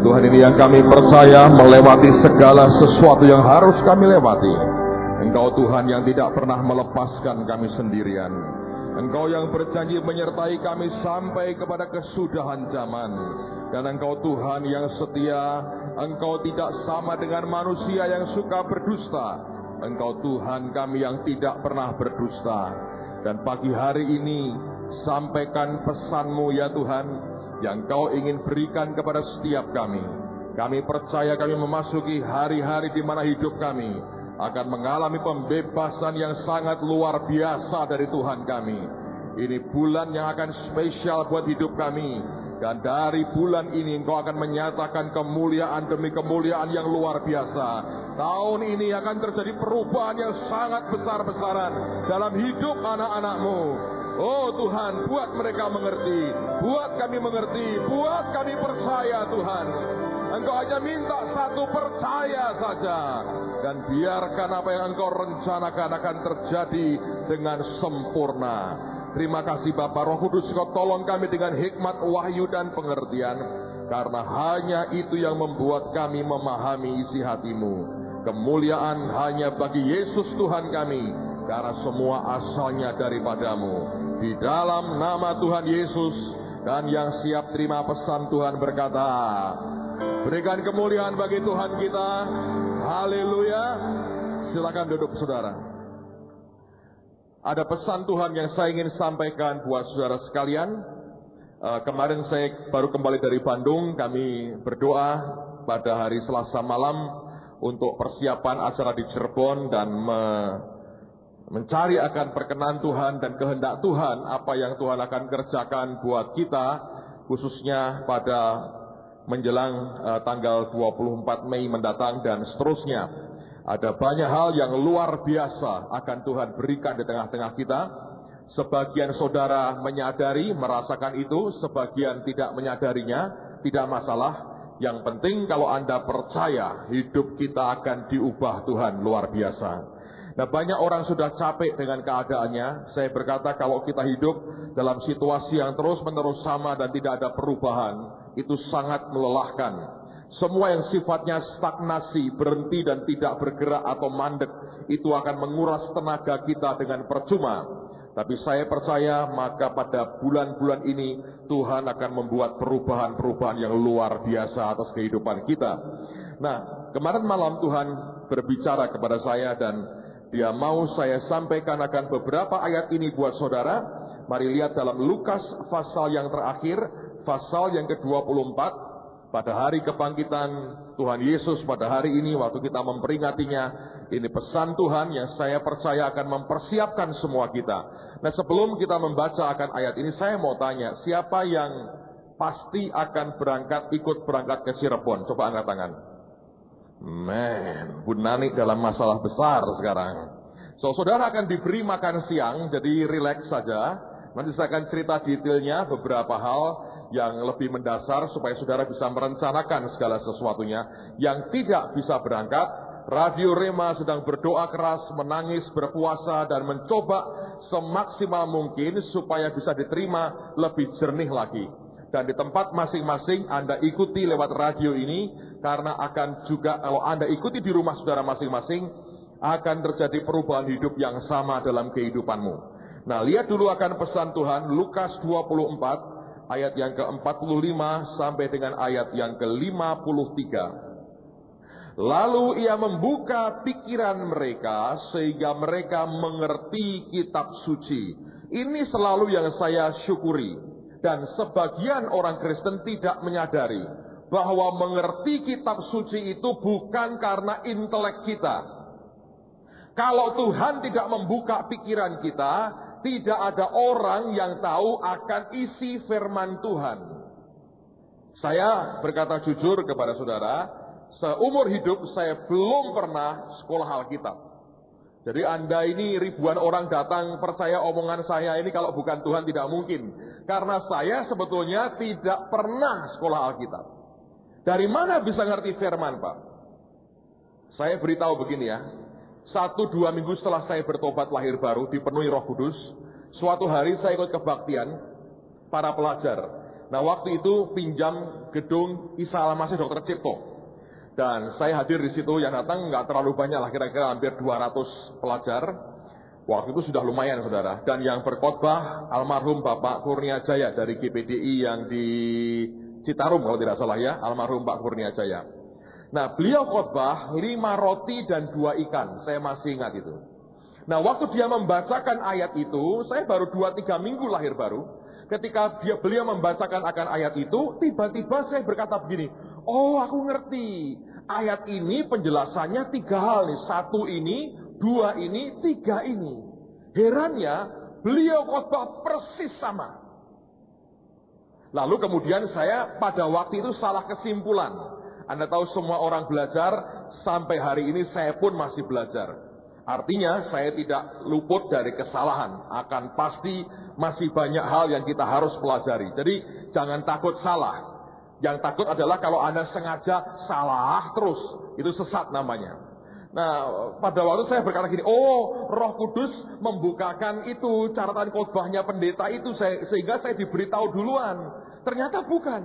Tuhan, ini yang kami percaya melewati segala sesuatu yang harus kami lewati. Engkau Tuhan yang tidak pernah melepaskan kami sendirian. Engkau yang berjanji menyertai kami sampai kepada kesudahan zaman. Dan Engkau Tuhan yang setia. Engkau tidak sama dengan manusia yang suka berdusta. Engkau Tuhan kami yang tidak pernah berdusta. Dan pagi hari ini sampaikan pesan-Mu ya Tuhan, yang Kau ingin berikan kepada setiap kami. Kami percaya kami memasuki hari-hari di mana hidup kami akan mengalami pembebasan yang sangat luar biasa dari Tuhan kami. Ini bulan yang akan spesial buat hidup kami. Dan dari bulan ini Engkau akan menyatakan kemuliaan demi kemuliaan yang luar biasa. Tahun ini akan terjadi perubahan yang sangat besar-besaran dalam hidup anak-anak-Mu. Oh Tuhan, buat mereka mengerti, buat kami mengerti, buat kami percaya Tuhan. Engkau hanya minta satu, percaya saja. Dan biarkan apa yang Engkau rencanakan akan terjadi dengan sempurna. Terima kasih Bapa Roh Kudus, Kau tolong kami dengan hikmat, wahyu dan pengertian. Karena hanya itu yang membuat kami memahami isi hati-Mu. Kemuliaan hanya bagi Yesus Tuhan kami, karena semua asalnya daripada-Mu. Di dalam nama Tuhan Yesus, dan yang siap terima pesan Tuhan berkata, berikan kemuliaan bagi Tuhan kita. Haleluya. Silakan duduk saudara. Ada pesan Tuhan yang saya ingin sampaikan buat saudara sekalian. Kemarin saya baru kembali dari Bandung. Kami berdoa pada hari Selasa malam untuk persiapan acara di Cirebon dan mencari akan perkenan Tuhan dan kehendak Tuhan, apa yang Tuhan akan kerjakan buat kita, khususnya pada menjelang tanggal 24 Mei mendatang dan seterusnya. Ada banyak hal yang luar biasa akan Tuhan berikan di tengah-tengah kita. Sebagian saudara menyadari, merasakan itu, sebagian tidak menyadarinya, tidak masalah. Yang penting kalau Anda percaya, hidup kita akan diubah Tuhan luar biasa. Nah, banyak orang sudah capek dengan keadaannya. Saya berkata kalau kita hidup dalam situasi yang terus-menerus sama dan tidak ada perubahan, itu sangat melelahkan. Semua yang sifatnya stagnasi, berhenti dan tidak bergerak atau mandek, itu akan menguras tenaga kita dengan percuma. Tapi saya percaya maka pada bulan-bulan ini Tuhan akan membuat perubahan-perubahan yang luar biasa atas kehidupan kita. Nah, kemarin malam Tuhan berbicara kepada saya dan Dia mau saya sampaikan akan beberapa ayat ini buat saudara. Mari lihat dalam Lukas pasal yang terakhir, pasal yang ke-24. Pada hari kebangkitan Tuhan Yesus pada hari ini, waktu kita memperingatinya, ini pesan Tuhan yang saya percaya akan mempersiapkan semua kita. Nah, sebelum kita membaca akan ayat ini, saya mau tanya, siapa yang pasti akan ikut berangkat ke Cirebon? Coba angkat tangan. Bu Nani dalam masalah besar sekarang. Saudara akan diberi makan siang, jadi rileks saja. Nanti saya akan cerita detailnya beberapa hal yang lebih mendasar supaya saudara bisa merencanakan segala sesuatunya. Yang tidak bisa berangkat, Radio Rema sedang berdoa keras, menangis, berpuasa, dan mencoba semaksimal mungkin supaya bisa diterima lebih jernih lagi. Dan di tempat masing-masing Anda ikuti lewat radio ini, karena akan juga kalau Anda ikuti di rumah saudara masing-masing, akan terjadi perubahan hidup yang sama dalam kehidupanmu. Nah, lihat dulu akan pesan Tuhan, Lukas 24, ayat yang ke-45 sampai dengan ayat yang ke-53. Lalu Ia membuka pikiran mereka sehingga mereka mengerti kitab suci. Ini selalu yang saya syukuri. Dan sebagian orang Kristen tidak menyadari bahwa mengerti kitab suci itu bukan karena intelek kita. Kalau Tuhan tidak membuka pikiran kita, tidak ada orang yang tahu akan isi firman Tuhan. Saya berkata jujur kepada saudara, seumur hidup saya belum pernah sekolah Alkitab. Jadi Anda ini ribuan orang datang percaya omongan saya ini, kalau bukan Tuhan tidak mungkin. Karena saya sebetulnya tidak pernah sekolah Alkitab. Dari mana bisa ngerti firman, Pak? Saya beritahu begini ya. 1-2 minggu setelah saya bertobat lahir baru, dipenuhi Roh Kudus, suatu hari saya ikut kebaktian para pelajar. Nah, waktu itu pinjam gedung Isa Al-Masih Dr. Cipto. Dan saya hadir di situ, yang datang nggak terlalu banyak lah, kira-kira hampir 200 pelajar. Waktu itu sudah lumayan, saudara. Dan yang berkhotbah almarhum Bapak Kurnia Jaya dari GPDI yang di Citarum kalau tidak salah ya, almarhum Pak Kurnia Jaya. Nah, beliau khotbah 5 roti dan 2 ikan, saya masih ingat itu. Nah, waktu dia membacakan ayat itu, saya baru 2-3 minggu lahir baru. Ketika beliau membacakan akan ayat itu, tiba-tiba saya berkata begini, oh aku ngerti, ayat ini penjelasannya 3 hal nih, 1 ini, 2 ini, 3 ini. Herannya, beliau khotbah persis sama. Lalu kemudian saya pada waktu itu salah kesimpulan. Anda tahu semua orang belajar, sampai hari ini saya pun masih belajar. Artinya saya tidak luput dari kesalahan, akan pasti masih banyak hal yang kita harus pelajari. Jadi jangan takut salah. Yang takut adalah kalau Anda sengaja salah terus, itu sesat namanya. Nah, pada waktu saya berkata gini, oh Roh Kudus membukakan itu catatan khotbahnya pendeta itu, sehingga saya diberitahu duluan. Ternyata bukan.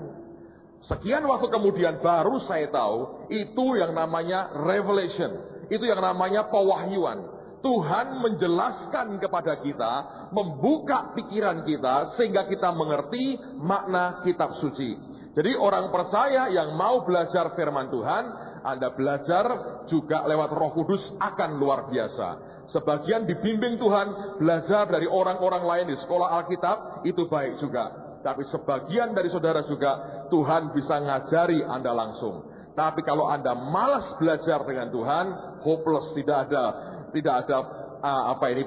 Sekian waktu kemudian baru saya tahu itu yang namanya revelation. Itu yang namanya pewahyuan. Tuhan menjelaskan kepada kita, membuka pikiran kita sehingga kita mengerti makna kitab suci. Jadi orang percaya yang mau belajar firman Tuhan, Anda belajar juga lewat Roh Kudus akan luar biasa. Sebagian dibimbing Tuhan, belajar dari orang-orang lain di sekolah Alkitab, itu baik juga. Tapi sebagian dari saudara juga Tuhan bisa ngajari Anda langsung. Tapi kalau Anda malas belajar dengan Tuhan, hopeless, tidak ada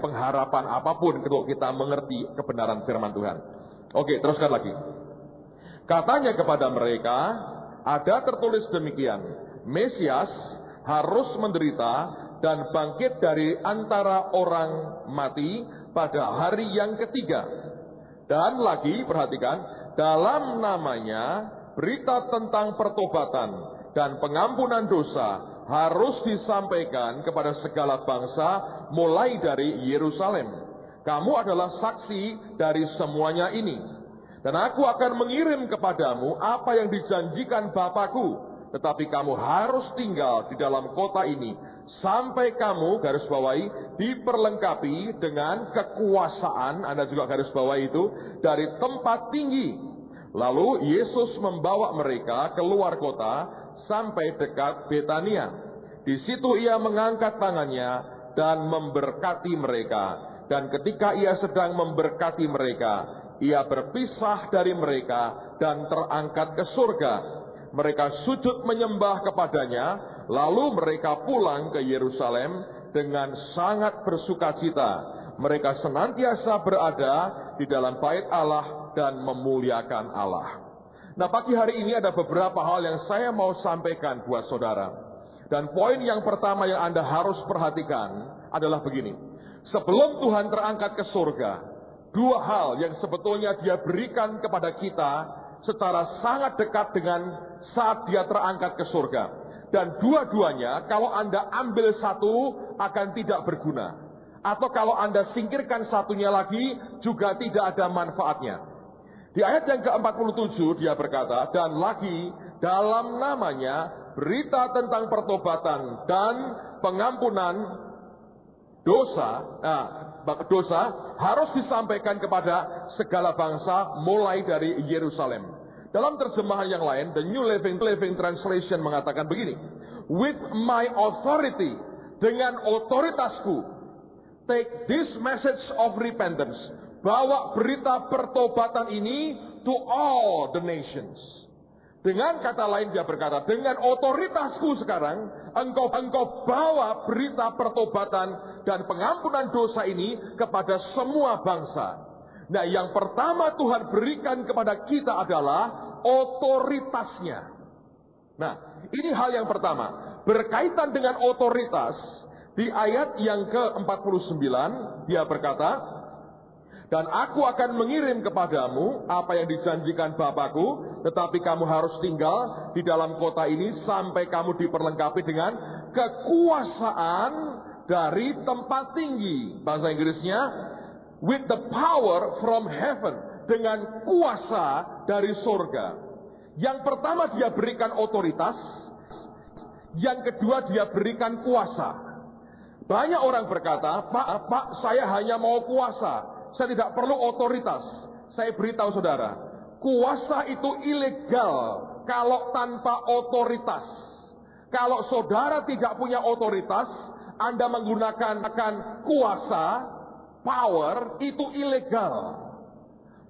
pengharapan apapun untuk kita mengerti kebenaran firman Tuhan. Oke, teruskan lagi. Katanya kepada mereka, ada tertulis demikian, Mesias harus menderita dan bangkit dari antara orang mati pada hari yang ketiga. Dan lagi, perhatikan, dalam namanya berita tentang pertobatan dan pengampunan dosa harus disampaikan kepada segala bangsa mulai dari Yerusalem. Kamu adalah saksi dari semuanya ini. Dan aku akan mengirim kepadamu apa yang dijanjikan Bapakku. Tetapi kamu harus tinggal di dalam kota ini sampai kamu, garis bawahi, diperlengkapi dengan kekuasaan, Anda juga garis bawahi itu, dari tempat tinggi. Lalu Yesus membawa mereka keluar kota sampai dekat Betania. Di situ ia mengangkat tangannya dan memberkati mereka. Dan ketika ia sedang memberkati mereka, ia berpisah dari mereka dan terangkat ke surga. Mereka sujud menyembah kepadanya, lalu mereka pulang ke Yerusalem dengan sangat bersukacita. Mereka senantiasa berada di dalam bait Allah dan memuliakan Allah. Nah, pagi hari ini ada beberapa hal yang saya mau sampaikan buat saudara. Dan poin yang pertama yang Anda harus perhatikan adalah begini. Sebelum Tuhan terangkat ke surga, 2 hal yang sebetulnya Dia berikan kepada kita secara sangat dekat dengan saat Dia terangkat ke surga. Dan dua-duanya kalau Anda ambil satu akan tidak berguna. Atau kalau Anda singkirkan satunya lagi juga tidak ada manfaatnya. Di ayat yang ke-47 dia berkata, dan lagi dalam namanya berita tentang pertobatan dan pengampunan dosa harus disampaikan kepada segala bangsa mulai dari Yerusalem. Dalam terjemahan yang lain, The New Living Translation mengatakan begini, with my authority, dengan otoritasku, take this message of repentance, bawa berita pertobatan ini to all the nations. Dengan kata lain dia berkata, dengan otoritasku sekarang, engkau bawa berita pertobatan dan pengampunan dosa ini kepada semua bangsa. Nah, yang pertama Tuhan berikan kepada kita adalah otoritasnya. Nah, ini hal yang pertama. Berkaitan dengan otoritas, di ayat yang ke-49 dia berkata, dan aku akan mengirim kepadamu apa yang dijanjikan Bapakku, tetapi kamu harus tinggal di dalam kota ini sampai kamu diperlengkapi dengan kekuasaan dari tempat tinggi. Bahasa Inggrisnya, with the power from heaven. dengan kuasa dari surga. Yang pertama dia berikan otoritas, yang kedua dia berikan kuasa. Banyak orang berkata, Pak, saya hanya mau kuasa, saya tidak perlu otoritas. Saya beritahu saudara, kuasa itu ilegal kalau tanpa otoritas. Kalau saudara tidak punya otoritas, Anda menggunakan kuasa, power, itu ilegal.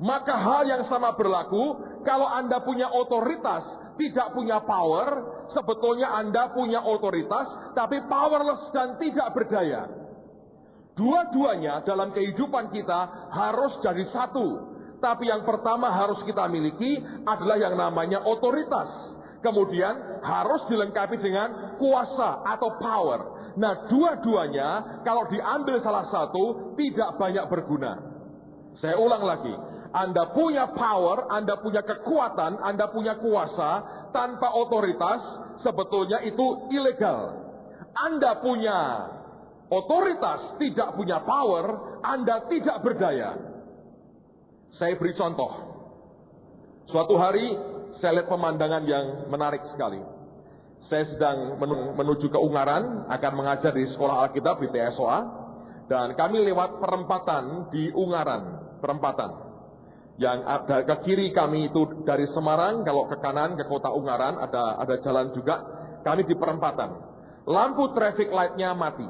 Maka hal yang sama berlaku, kalau Anda punya otoritas, tidak punya power, sebetulnya Anda punya otoritas, tapi powerless dan tidak berdaya. Dua-duanya dalam kehidupan kita harus jadi satu. Tapi yang pertama harus kita miliki adalah yang namanya otoritas. Kemudian harus dilengkapi dengan kuasa atau power. Nah, dua-duanya kalau diambil salah satu tidak banyak berguna. Saya ulang lagi. Anda punya power, Anda punya kekuatan, Anda punya kuasa, tanpa otoritas, sebetulnya itu ilegal. Anda punya otoritas, tidak punya power, Anda tidak berdaya. Saya beri contoh. Suatu hari, saya lihat pemandangan yang menarik sekali. Saya sedang menuju ke Ungaran, akan mengajar di sekolah Alkitab di TSOA, dan kami lewat perempatan di Ungaran, perempatan. Yang ada ke kiri kami itu dari Semarang, kalau ke kanan ke kota Ungaran ada jalan juga. Kami di perempatan. Lampu traffic light-nya mati.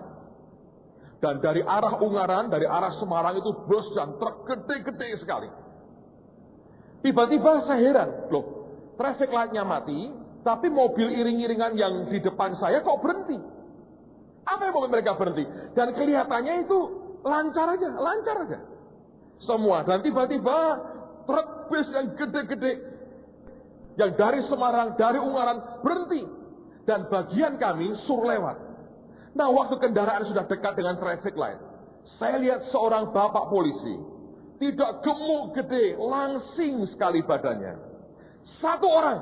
Dan dari arah Ungaran, dari arah Semarang itu bus dan truk gede-gede sekali. Tiba-tiba saya heran, loh, traffic light-nya mati, tapi mobil iring-iringan yang di depan saya kok berhenti? Apa yang membuat mereka berhenti? Dan kelihatannya itu lancar aja. Semua, dan tiba-tiba truk bus yang gede-gede yang dari Semarang, dari Ungaran berhenti, dan bagian kami suruh lewat. Nah, waktu kendaraan sudah dekat dengan traffic light, saya lihat seorang bapak polisi, tidak gemuk gede, langsing sekali badannya. Satu orang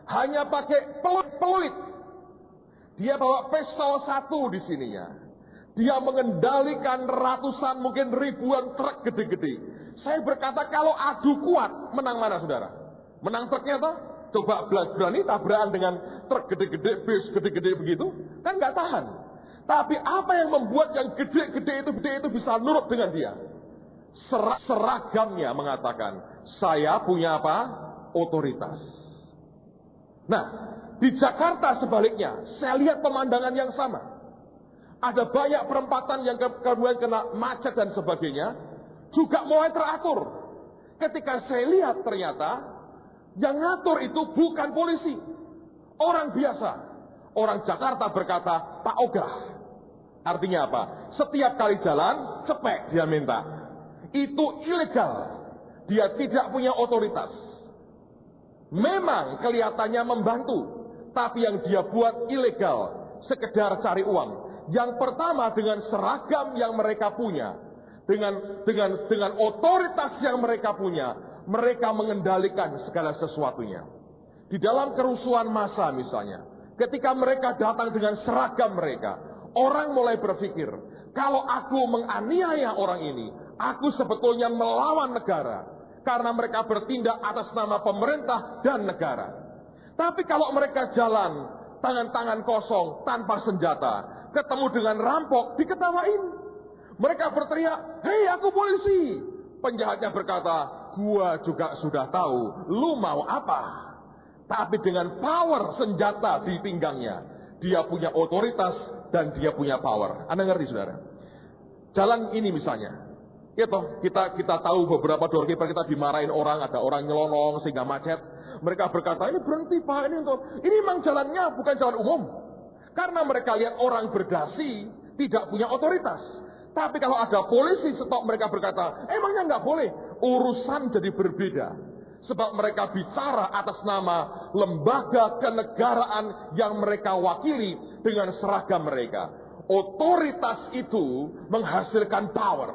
hanya pakai peluit. Dia bawa pistol satu di sininya. Dia mengendalikan ratusan, mungkin ribuan truk gede-gede. Saya berkata, kalau adu kuat, menang mana saudara? Menang truknya toh? Coba berani tabrakan dengan truk gede-gede, bis gede-gede begitu? Kan nggak tahan. Tapi apa yang membuat yang gede-gede itu bisa nurut dengan dia? Seragamnya mengatakan, saya punya apa? Otoritas. Nah, di Jakarta sebaliknya, saya lihat pemandangan yang sama. Ada banyak perempatan yang kemudian kena macet dan sebagainya, juga mulai teratur. Ketika saya lihat ternyata, yang ngatur itu bukan polisi, orang biasa. Orang Jakarta berkata, Pak Ogah. Artinya apa? Setiap kali jalan, cepek dia minta. Itu ilegal. Dia tidak punya otoritas. Memang kelihatannya membantu, tapi yang dia buat ilegal, sekedar cari uang. Yang pertama, dengan seragam yang mereka punya, dengan otoritas yang mereka punya, mereka mengendalikan segala sesuatunya. Di dalam kerusuhan massa misalnya, ketika mereka datang dengan seragam mereka, orang mulai berpikir, kalau aku menganiaya orang ini, aku sebetulnya melawan negara, karena mereka bertindak atas nama pemerintah dan negara. Tapi kalau mereka jalan tangan-tangan kosong, tanpa senjata, ketemu dengan rampok, diketawain. Mereka berteriak, hei aku polisi. Penjahatnya berkata, gua juga sudah tahu, lu mau apa? Tapi dengan power senjata di pinggangnya, dia punya otoritas dan dia punya power. Anda ngerti saudara? Jalan ini misalnya, ya toh, kita tahu beberapa doorkeeper kita dimarahin orang, ada orang nyelonong sehingga macet. Mereka berkata, ini berhenti Pak, ini memang jalannya bukan jalan umum. Karena mereka lihat orang berdasi, tidak punya otoritas. Tapi kalau ada polisi stop, mereka berkata, emangnya nggak boleh. Urusan jadi berbeda. Sebab mereka bicara atas nama lembaga kenegaraan yang mereka wakili dengan seragam mereka. Otoritas itu menghasilkan power.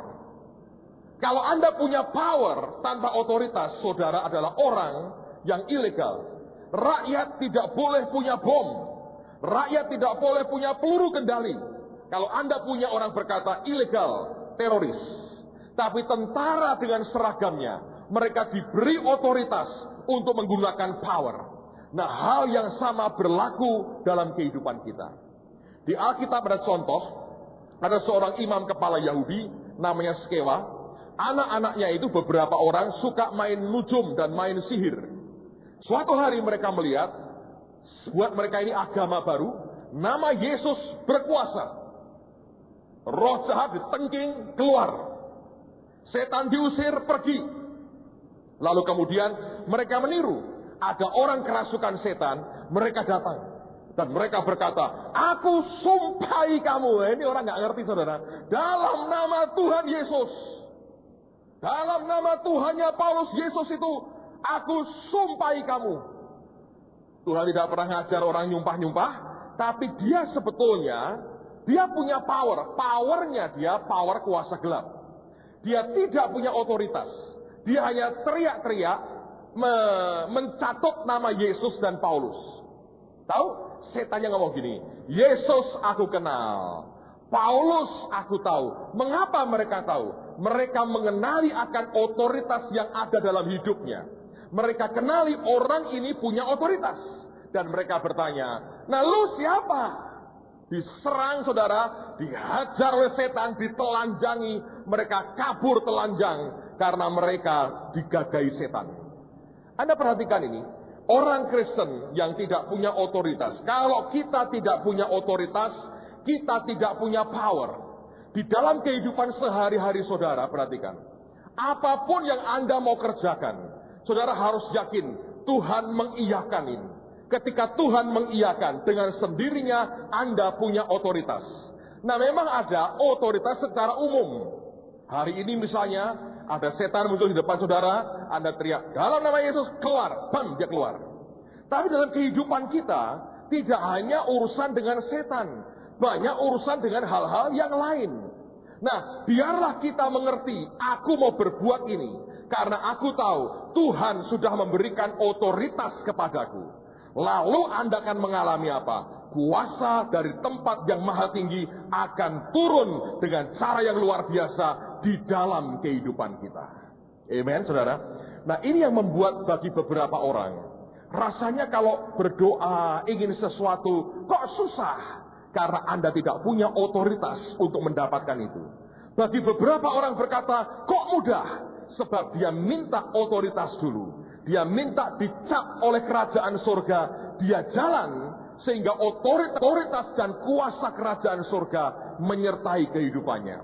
Kalau Anda punya power tanpa otoritas, saudara adalah orang yang ilegal. Rakyat tidak boleh punya bom. Rakyat tidak boleh punya peluru kendali. Kalau Anda punya, orang berkata ilegal, teroris. Tapi tentara dengan seragamnya mereka diberi otoritas untuk menggunakan power. Nah, hal yang sama berlaku dalam kehidupan kita. Di Alkitab ada contoh, ada seorang imam kepala Yahudi, namanya Skewa. Anak-anaknya itu beberapa orang suka main nujum dan main sihir. Suatu hari mereka melihat, buat mereka ini agama baru, nama Yesus berkuasa. Roh jahat ditengking, keluar. Setan diusir, pergi. Lalu kemudian mereka meniru. Ada orang kerasukan setan, mereka datang. Dan mereka berkata, aku sumpahi kamu. Ini orang gak ngerti, saudara. Dalam nama Tuhan Yesus. Dalam nama Tuhannya Paulus Yesus itu, aku sumpahi kamu. Tuhan tidak pernah ngajar orang nyumpah-nyumpah. Tapi dia sebetulnya, dia punya power. Powernya dia, power kuasa gelap. Dia tidak punya otoritas. Dia hanya teriak-teriak, mencatut nama Yesus dan Paulus. Tahu? Setannya ngomong gini, Yesus aku kenal, Paulus aku tahu. Mengapa mereka tahu? Mereka mengenali akan otoritas yang ada dalam hidupnya. Mereka kenali orang ini punya otoritas. Dan mereka bertanya, nah lu siapa? Diserang saudara, dihajar oleh setan, ditelanjangi. Mereka kabur telanjang karena mereka digagahi setan. Anda perhatikan ini, orang Kristen yang tidak punya otoritas. Kalau kita tidak punya otoritas, kita tidak punya power. Di dalam kehidupan sehari-hari saudara, perhatikan. Apapun yang Anda mau kerjakan, saudara harus yakin Tuhan mengiyakan ini. Ketika Tuhan mengiyakan, dengan sendirinya Anda punya otoritas. Nah, memang ada otoritas secara umum. Hari ini misalnya, ada setan muncul di depan saudara, Anda teriak, dalam nama Yesus, keluar, bam, dia keluar. Tapi dalam kehidupan kita, tidak hanya urusan dengan setan, banyak urusan dengan hal-hal yang lain. Nah, biarlah kita mengerti, aku mau berbuat ini, karena aku tahu, Tuhan sudah memberikan otoritas kepadaku. Lalu Anda akan mengalami apa? Kuasa dari tempat yang maha tinggi akan turun dengan cara yang luar biasa di dalam kehidupan kita. Amen, saudara. Nah, ini yang membuat bagi beberapa orang, rasanya kalau berdoa ingin sesuatu kok susah, karena Anda tidak punya otoritas untuk mendapatkan itu. Bagi beberapa orang berkata, kok mudah? Sebab dia minta otoritas dulu. Dia minta dicap oleh kerajaan surga. Dia jalan sehingga otoritas dan kuasa kerajaan surga menyertai kehidupannya.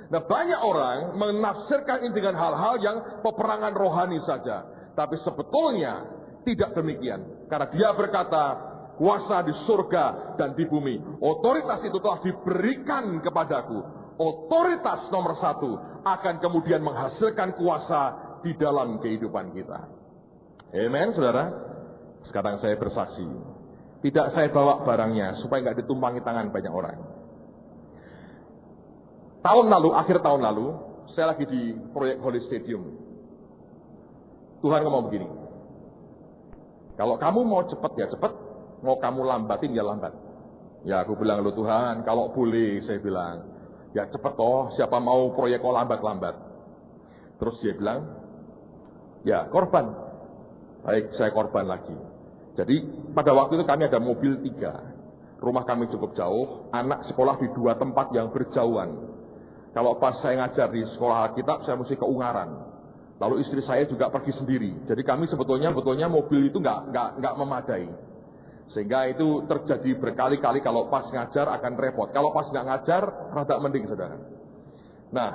Nah, banyak orang menafsirkan ini dengan hal-hal yang peperangan rohani saja. Tapi sebetulnya tidak demikian. Karena dia berkata, kuasa di surga dan di bumi. Otoritas itu telah diberikan kepadaku. Otoritas nomor satu akan kemudian menghasilkan kuasa di dalam kehidupan kita. Amen, saudara. Sekarang saya bersaksi. Tidak saya bawa barangnya supaya nggak ditumpangi tangan banyak orang. Akhir tahun lalu, saya lagi di proyek Holy Stadium. Tuhan ngomong begini. Kalau kamu mau cepat ya cepat, mau kamu lambatin ya lambat. Ya aku bilang, loh Tuhan, kalau boleh saya bilang, ya cepat toh, siapa mau proyek kok lambat-lambat. Terus dia bilang, ya korban. Baik, saya korban lagi. Jadi pada waktu itu kami ada mobil 3. Rumah kami cukup jauh, anak sekolah di 2 tempat yang berjauhan. Kalau pas saya ngajar di sekolah Alkitab, saya mesti ke Ungaran. Lalu istri saya juga pergi sendiri. Jadi kami sebetulnya mobil itu nggak memadai. Sehingga itu terjadi berkali-kali kalau pas ngajar akan repot. Kalau pas nggak ngajar, rada mending, saudara. Nah,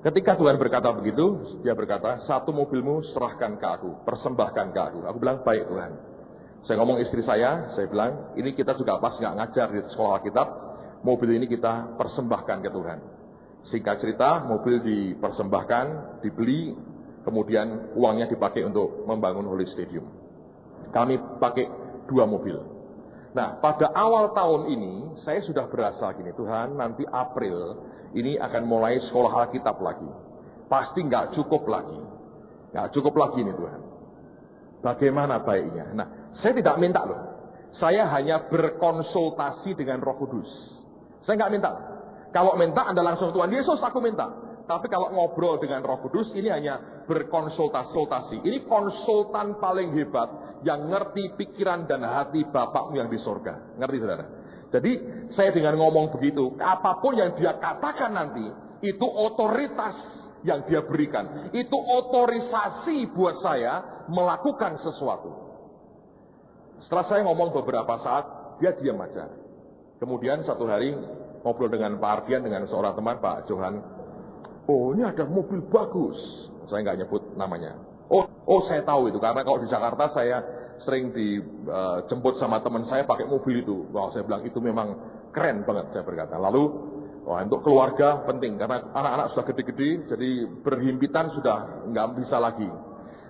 ketika Tuhan berkata begitu, dia berkata, 1 mobilmu serahkan ke aku, persembahkan ke aku. Aku bilang, baik Tuhan. Saya ngomong istri saya bilang, ini kita juga pas nggak ngajar di sekolah Alkitab, mobil ini kita persembahkan ke Tuhan. Singkat cerita, mobil dipersembahkan, dibeli, kemudian uangnya dipakai untuk membangun Holy Stadium. Kami pakai 2 mobil. Nah, pada awal tahun ini, saya sudah berasa gini, Tuhan, nanti April, ini akan mulai sekolah Alkitab lagi. Pasti nggak cukup lagi. Nggak cukup lagi nih Tuhan. Bagaimana baiknya? Nah, saya tidak minta loh. Saya hanya berkonsultasi dengan Roh Kudus. Saya nggak minta. Kalau minta Anda langsung, Tuhan Yesus aku minta. Tapi kalau ngobrol dengan Roh Kudus, ini hanya berkonsultasi. Ini konsultan paling hebat yang ngerti pikiran dan hati Bapakmu yang di sorga. Ngerti saudara? Jadi saya dengan ngomong begitu, apapun yang dia katakan nanti, itu otoritas yang dia berikan. Itu otorisasi buat saya melakukan sesuatu. Setelah saya ngomong beberapa saat, dia diam aja. Kemudian satu hari ngobrol dengan Pak Ardian, dengan seorang teman, Pak Johan. Oh, ini ada mobil bagus. Saya nggak nyebut namanya. Oh, saya tahu itu. Karena kalau di Jakarta saya sering dijemput sama teman saya pakai mobil itu. Wah, saya bilang itu memang keren banget, saya berkata. Lalu, untuk keluarga penting. Karena anak-anak sudah gede-gede, jadi berhimpitan sudah nggak bisa lagi.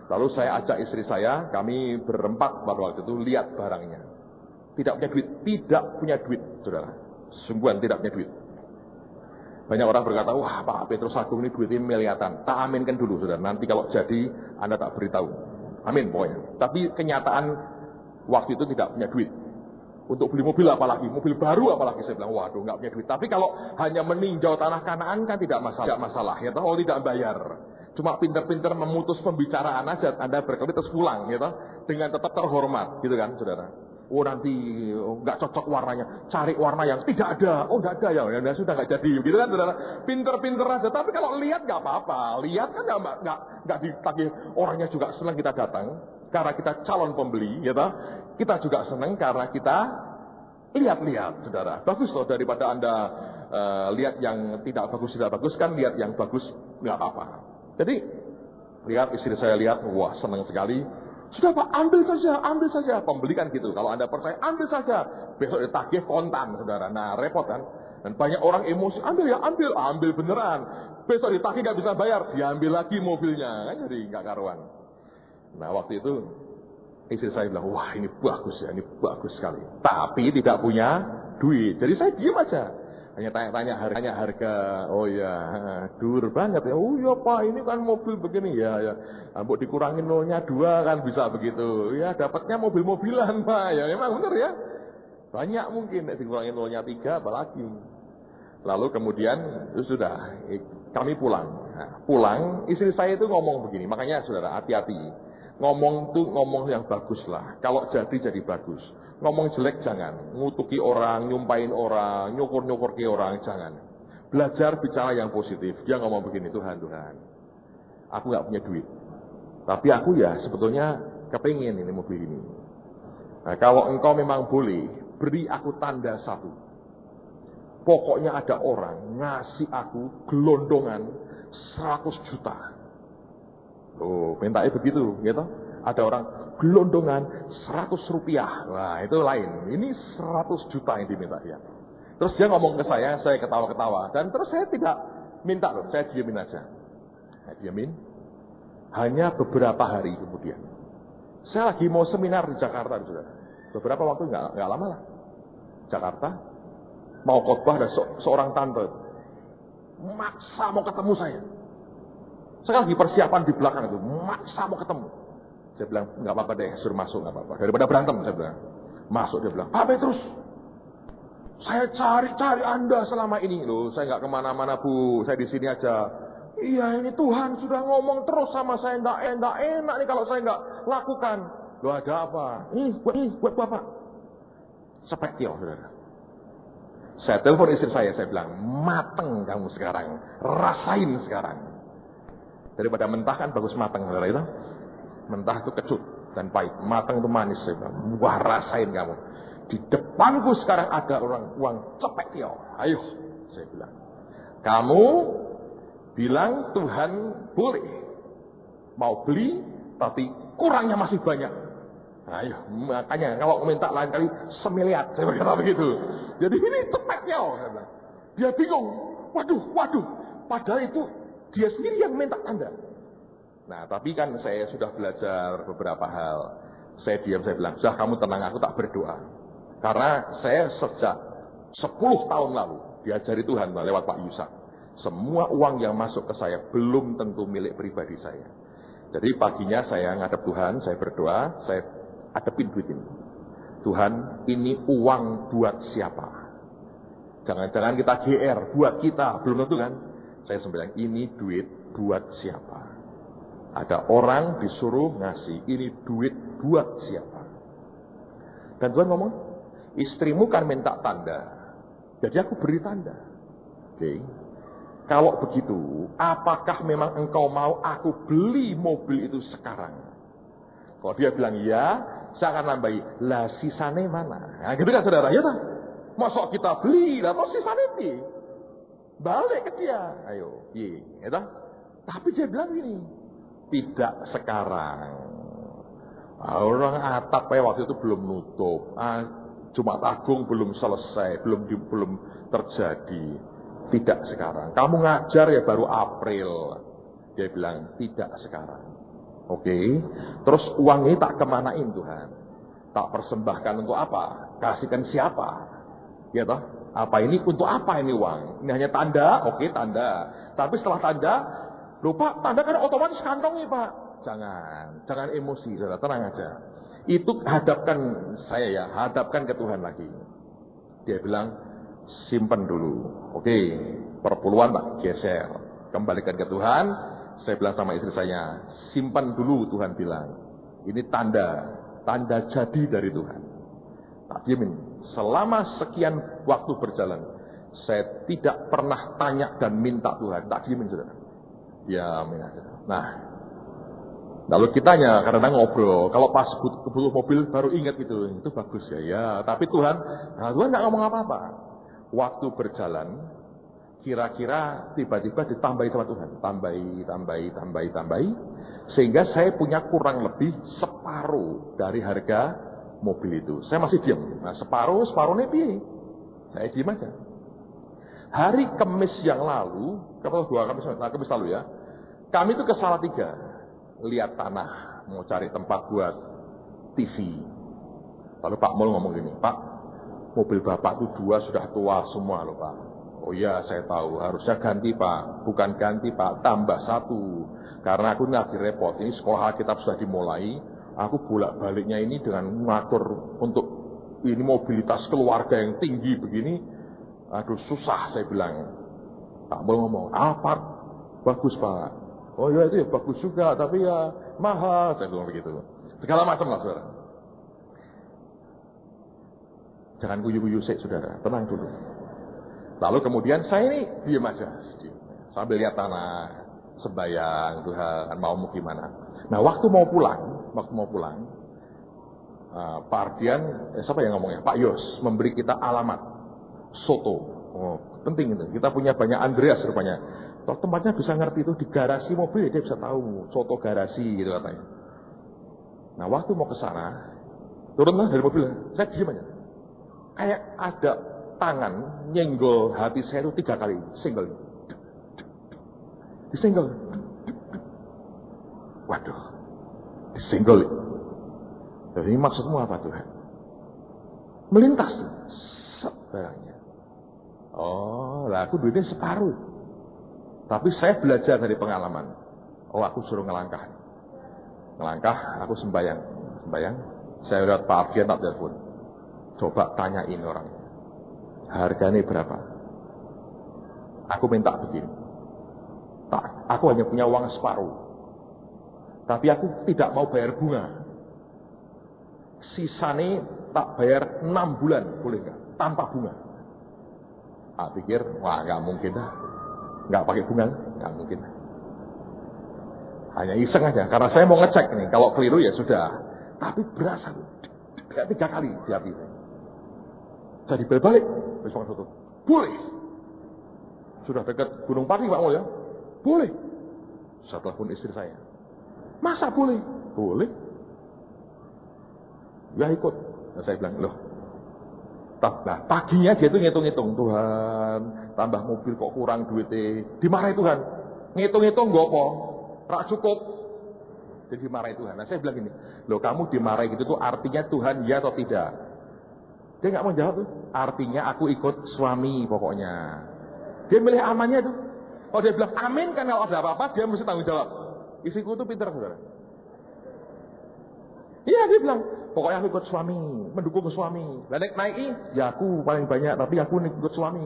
Lalu saya ajak istri saya, kami berempat pada waktu itu lihat barangnya. Tidak punya duit, saudara. Sungguhan tidak punya duit. Banyak orang berkata, wah Pak Petrus Agung ini duitnya miliaran. Tak aminkan dulu, saudara. Nanti kalau jadi, Anda tak beritahu. Amin pokoknya. Tapi kenyataan waktu itu tidak punya duit. Untuk beli mobil apalagi, mobil baru apalagi, saya bilang, waduh nggak punya duit. Tapi kalau hanya meninjau tanah Kanaan kan tidak masalah. Ya toh, tidak bayar. Cuma pinter-pinter memutus pembicaraan aja, Anda berkali terus pulang, gitu, dengan tetap terhormat, gitu kan, saudara. Oh nanti nggak cocok warnanya, cari warna yang tidak ada. Oh nggak ada ya sudah nggak jadi, gitu kan, saudara. Pinter-pinter aja. Tapi kalau lihat nggak apa-apa, lihat kan nggak ditagih. Orangnya juga senang kita datang, karena kita calon pembeli, gitu. Kita juga senang karena kita lihat-lihat, saudara. Bagus loh, daripada Anda lihat yang tidak bagus kan lihat yang bagus, nggak apa-apa. Jadi, lihat istri saya lihat, wah senang sekali. Sudah Pak, ambil saja. Pembeli kan gitu. Kalau Anda percaya, ambil saja. Besok ditagih kontan, saudara. Nah, repot kan. Dan banyak orang emosi, ambil beneran. Besok ditagih nggak bisa bayar, diambil lagi mobilnya. Kan jadi nggak karuan. Nah, waktu itu istri saya bilang, wah ini bagus sekali. Tapi tidak punya duit. Jadi saya diam aja. Hanya tanya harga. Oh ya, dur banget ya. Oh ya Pak, ini kan mobil begini ya. Mbok dikurangin nolnya 2 kan bisa begitu. Ya dapatnya mobil-mobilan Pak. Ya memang benar ya. Banyak mungkin dikurangin nolnya 3 apalagi. Lalu kemudian sudah kami pulang. Nah, pulang istri saya itu ngomong begini. Makanya saudara hati-hati. Ngomong yang bagus lah. Kalau jadi bagus. Ngomong jelek jangan. Ngutuki orang, nyumpain orang, nyukur-nyukur ke orang, jangan. Belajar bicara yang positif. Dia ngomong begini, Tuhan, aku gak punya duit. Tapi aku ya sebetulnya kepingin ini mobil ini. Nah, kalau engkau memang boleh, beri aku tanda 1. Pokoknya ada orang ngasih aku gelondongan 100 juta. Oh, mintanya begitu, gitu. Ada orang gelondongan 100 rupiah. Wah, itu lain. Ini 100 juta yang diminta dia. Terus dia ngomong ke saya ketawa-ketawa. Dan terus saya tidak minta loh, saya diamin aja. Saya diamin. Hanya beberapa hari kemudian. Saya lagi mau seminar di Jakarta, saudara. Beberapa waktu nggak lama lah. Jakarta. Mau khotbah ada seorang tante. Maksa mau ketemu saya. Saya lagi persiapan di belakang itu, maksa mau ketemu. Saya bilang, nggak apa-apa deh, suruh masuk, nggak apa-apa. Daripada berantem, saya bilang. Masuk, dia bilang, Pak Petrus, saya cari Anda selama ini. Loh, saya nggak kemana-mana Bu, saya di sini aja. Iya, ini Tuhan sudah ngomong terus sama saya, nggak enak nih kalau saya nggak lakukan. Loh, ada apa? Ini buat Bapak. Spektil, saudara. Saya telepon istri saya bilang, mateng kamu sekarang, rasain sekarang. Daripada mentah kan bagus matang, saudara itu. Mentah itu kecut dan pahit, matang itu manis. Saya bilang, wah rasain kamu. Di depanku sekarang ada orang uang cepet ya. Ayo, saya bilang. Kamu bilang Tuhan boleh. Mau beli, tapi kurangnya masih banyak. Ayo, makanya kalau minta lain kali 1 miliar, saya berkata begitu. Jadi ini cepet ya. Dia bingung. Waduh. Padahal itu dia sendiri yang minta tanda. Nah, tapi kan saya sudah belajar beberapa hal. Saya diam, saya bilang, sudah kamu tenang, aku tak berdoa. Karena saya sejak 10 tahun lalu diajari Tuhan lewat Pak Yusak. Semua uang yang masuk ke saya belum tentu milik pribadi saya. Jadi paginya saya ngadep Tuhan, saya berdoa, saya hadapin duit ini. Tuhan, ini uang buat siapa? Jangan-jangan kita GR, buat kita, belum tentu kan? Saya sembahyang, ini duit buat siapa? Ada orang disuruh ngasih, ini duit buat siapa? Dan Tuhan ngomong, istrimu kan minta tanda, jadi aku beri tanda. Oke. Kalau begitu, apakah memang engkau mau aku beli mobil itu sekarang? Kalau dia bilang ya, saya akan nambahi, lah sisane mana? Nah, gitu kan saudara, ya tak? Masa kita beli, lah terus sisane pi? Balik ke dia, ayo, iya, ya tak? Tapi dia bilang ini, tidak sekarang. Orang atap waktu itu belum nutup, Jumat Agung belum selesai, belum terjadi. Tidak sekarang. Kamu ngajar ya baru April. Dia bilang tidak sekarang. Oke. Terus uang ini tak kemanain Tuhan? Tak persembahkan untuk apa? Kasihkan siapa? Ya toh? Apa ini untuk apa ini uang? Ini hanya tanda, oke tanda. Tapi setelah tanda, lupa tanda kan otomatis kantongi Pak. Jangan emosi, saudara, tenang aja. Itu hadapkan ke Tuhan lagi. Dia bilang, simpan dulu. Oke, perpuluhan Pak, geser. Kembalikan ke Tuhan. Saya bilang sama istri saya, simpan dulu Tuhan bilang. Ini tanda jadi dari Tuhan. Tak diemin. Selama sekian waktu berjalan, saya tidak pernah tanya dan minta Tuhan. Tak diemin, saudara. Ya, amin. Nah, lalu kitanya kadang-kadang ngobrol. Kalau pas butuh mobil baru ingat itu bagus ya. Ya, tapi Tuhan nggak ngomong apa-apa. Waktu berjalan, kira-kira tiba-tiba ditambahi sama Tuhan. Tambahi. Sehingga saya punya kurang lebih separuh dari harga mobil itu. Saya masih diam. Nah, separuhnya piye? Saya diam aja. Hari Kamis yang lalu, Kamis lalu ya, kami itu ke Salatiga. Lihat tanah, mau cari tempat buat TV. Lalu Pak Mul ngomong gini, Pak, mobil Bapak itu 2 sudah tua semua loh Pak. Oh iya, saya tahu, harusnya ganti Pak. Bukan ganti Pak, tambah 1. Karena aku lagi repot, ini sekolah Alkitab sudah dimulai. Aku bolak-baliknya ini dengan mengatur untuk ini mobilitas keluarga yang tinggi begini. Aduh susah saya bilang. Pak Mul ngomong, Alphard, bagus Pak. Oh ya itu ya bagus juga, tapi ya mahal. Saya bilang begitu. Segala macam lah saudara. Jangan guyu-guyu sih saudara, tenang dulu. Lalu kemudian saya ini diam aja. Sambil lihat tanah, sembayang Tuhan, mau gimana. Nah waktu mau pulang, Pak Ardian, siapa yang ngomongnya? Pak Yos, memberi kita alamat. Soto. Oh, penting itu. Kita punya banyak Andreas rupanya. Toh tempatnya bisa ngerti itu di garasi mobil dia bisa tahu soto garasi gitu katanya. Nah waktu mau ke sana turunlah dari mobil, saya diam aja. Kayak ada tangan nyenggol hati saya itu 3 kali, single. Disenggol. Waduh, disenggol. Jadi ini maksudmu apa Tuhan? Melintas barangnya. Oh, lah aku duitnya separuh. Tapi saya belajar dari pengalaman. Oh, aku suruh ngelangkah. Aku sembayang. Saya lihat Pak Ardian tak telepon. Coba tanyain orang. Harganya berapa? Aku minta begini. Aku hanya punya uang separuh. Tapi aku tidak mau bayar bunga. Sisanya tak bayar 6 bulan, boleh nggak? Tanpa bunga. Pikir, wah nggak mungkin dah. Nggak pakai bunga, nggak mungkin. Hanya iseng aja, karena saya mau ngecek nih. Kalau keliru ya sudah. Tapi berasa, 3 kali di hati saya. Jadi balik, besok tutup. Boleh. Sudah dekat Gunung Pati Pak Mul ya? Boleh. Saya telepon istri saya. Masa boleh? Boleh. Ya ikut. Nah, saya bilang, loh. Nah, paginya dia tuh ngitung-ngitung. Tuhan, tambah mobil kok kurang duitnya. Dimarahi Tuhan. Ngitung-ngitung gak apa. Rak cukup. Jadi dimarahi Tuhan. Nah saya bilang gini. Loh kamu dimarahi gitu tuh artinya Tuhan ya atau tidak? Dia gak mau jawab tuh. Artinya aku ikut suami pokoknya. Dia milih amannya tuh. Kalau dia bilang amin kan kalau ada apa-apa dia mesti tanggung jawab. Istriku tuh pintar saudara. Iya dia bilang, pokoknya aku ikut suami, mendukung suami. Dan naik ya aku paling banyak, tapi aku ikut suami.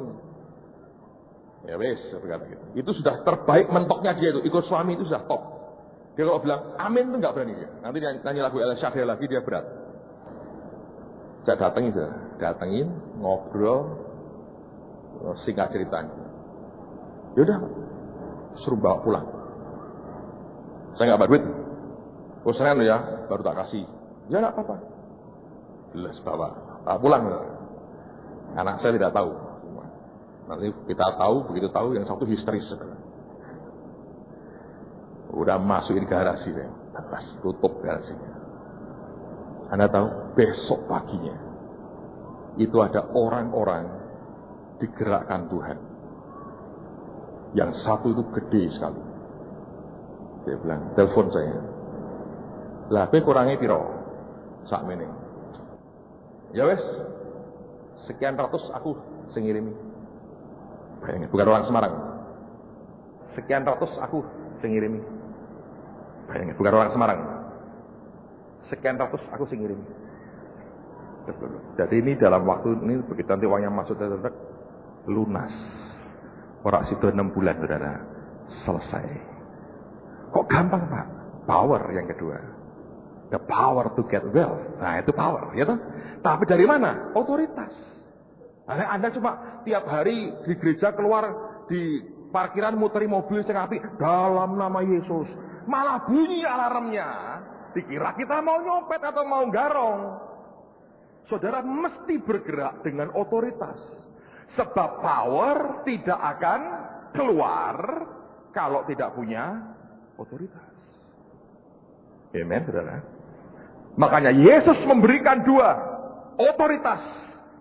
Ya wes, berkata gitu. Itu sudah terbaik mentoknya dia itu. Ikut suami itu sudah top. Dia kalau bilang amin itu nggak berani dia. Nanti nyanyi lagu El Shaddai lagi dia berat. Saya datengin, ngobrol, singkat ceritanya. Yaudah, suruh bawa pulang. Saya nggak duit. Seren ya, baru tak kasih. Ya nggak apa-apa. Jelas bawa pulang. Anak saya tidak tahu. Nanti kita tahu, begitu tahu yang satu histeris. Udah masukin garasi deh. Atas tutup garasinya. Anda tahu, besok paginya itu ada orang-orang digerakkan Tuhan. Yang satu itu gede sekali. Dia bilang, telepon saya. Lah, kowe kurangnya piro? Sakmene. Ya wes, sekian ratus aku sing ngirimi. Bayangin, bukan orang Semarang. Sekian ratus aku sing ngirimi. Bayangin, bukan orang Semarang. Sekian ratus aku sing ngirimi. Jadi ini dalam waktu ini begitu nanti uangnya masuk tetap lunas. Orang situ 6 bulan saudara selesai. Kok gampang Pak? Power yang kedua. The power to get wealth. Nah itu power, ya toh? Tapi dari mana? Otoritas. Nah, Anda cuma tiap hari di gereja keluar di parkiran muteri mobil sing apik dalam nama Yesus. Malah bunyi alarmnya. Dikira kita mau nyopet atau mau garong. Saudara mesti bergerak dengan otoritas. Sebab power tidak akan keluar kalau tidak punya otoritas. Amen, saudara. Makanya Yesus memberikan dua, otoritas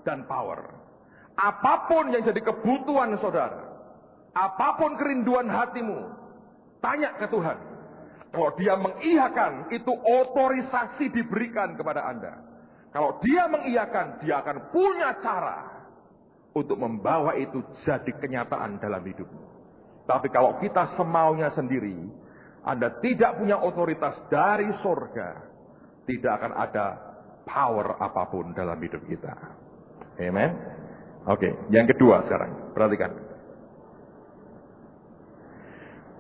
dan power. Apapun yang jadi kebutuhan saudara, apapun kerinduan hatimu, tanya ke Tuhan. Kalau dia mengiyakan, itu otorisasi diberikan kepada Anda. Kalau dia mengiyakan, dia akan punya cara untuk membawa itu jadi kenyataan dalam hidupmu. Tapi kalau kita semaunya sendiri, Anda tidak punya otoritas dari surga, tidak akan ada power apapun dalam hidup kita. Amen. Oke, yang kedua sekarang, perhatikan.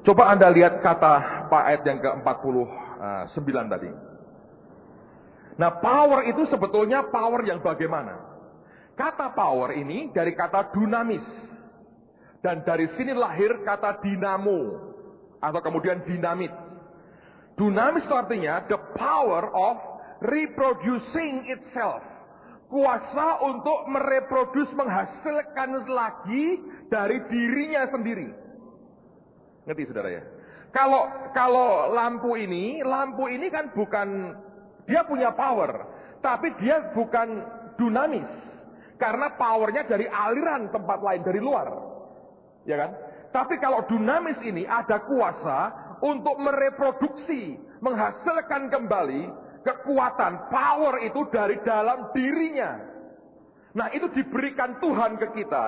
Coba Anda lihat kata Pak ayat yang ke-49 tadi. Nah, power itu sebetulnya power yang bagaimana? Kata power ini dari kata dunamis. Dan dari sini lahir kata dinamo. Atau kemudian dinamit. Dunamis itu artinya the power of reproducing itself. Kuasa untuk mereproduksi, menghasilkan lagi dari dirinya sendiri. Ngerti saudara ya? Kalau lampu ini kan bukan, dia punya power. Tapi dia bukan dunamis. Karena powernya dari aliran tempat lain, dari luar. Ya kan? Tapi kalau dunamis ini ada kuasa untuk mereproduksi, menghasilkan kembali kekuatan, power itu dari dalam dirinya. Nah itu diberikan Tuhan ke kita,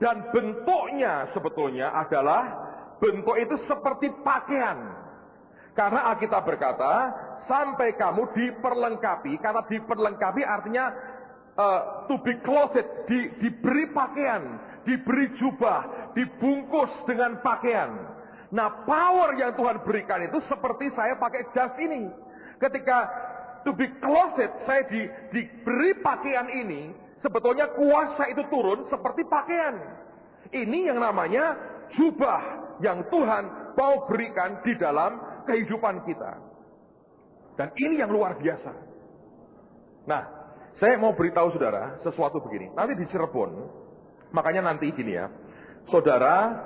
dan bentuknya sebetulnya adalah, bentuk itu seperti pakaian. Karena Alkitab berkata, sampai kamu diperlengkapi, kata diperlengkapi artinya to be clothed, diberi pakaian, diberi jubah, dibungkus dengan pakaian. Nah, power yang Tuhan berikan itu seperti saya pakai jas ini. Ketika to be clothed, saya diberi pakaian ini, sebetulnya kuasa itu turun seperti pakaian. Ini yang namanya jubah yang Tuhan mau berikan di dalam kehidupan kita. Dan ini yang luar biasa. Nah, saya mau beritahu saudara sesuatu begini. Nanti di Cirebon, makanya nanti gini ya, saudara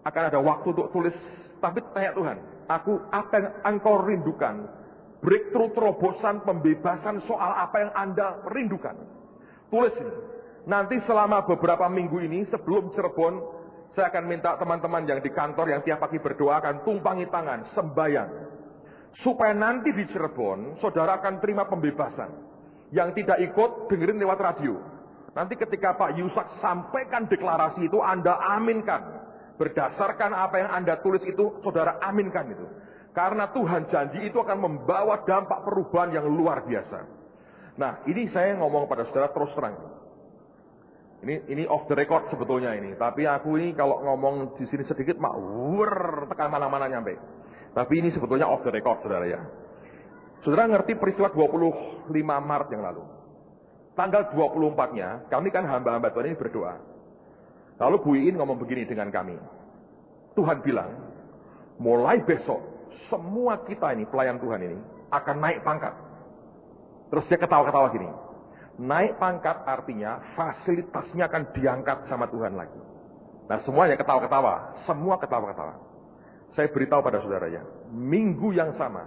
akan ada waktu untuk tulis, tapi tanya Tuhan, apa yang engkau rindukan? Breakthrough, terobosan, pembebasan soal apa yang Anda rindukan. Tulis ini. Nanti selama beberapa minggu ini, sebelum Cirebon, saya akan minta teman-teman yang di kantor, yang tiap pagi berdoa, akan tumpangi tangan, sembahyang. Supaya nanti di Cirebon, saudara akan terima pembebasan. Yang tidak ikut, dengerin lewat radio. Nanti ketika Pak Yusak sampaikan deklarasi itu, Anda aminkan. Berdasarkan apa yang Anda tulis itu, saudara aminkan itu. Karena Tuhan janji itu akan membawa dampak perubahan yang luar biasa. Nah, ini saya ngomong pada saudara terus terang. Ini off the record sebetulnya ini. Tapi aku ini kalau ngomong di sini sedikit tekan mana-mana nyampe. Tapi ini sebetulnya off the record, saudara ya. Saudara ngerti peristiwa 25 Maret yang lalu. Tanggal 24-nya, kami kan hamba-hamba Tuhan ini berdoa. Lalu Bu Iin ngomong begini dengan kami. Tuhan bilang, mulai besok, semua kita ini, pelayan Tuhan ini, akan naik pangkat. Terus dia ketawa-ketawa gini. Naik pangkat artinya fasilitasnya akan diangkat sama Tuhan lagi. Nah semuanya ketawa-ketawa. Semua ketawa-ketawa. Saya beritahu pada saudaranya. Minggu yang sama.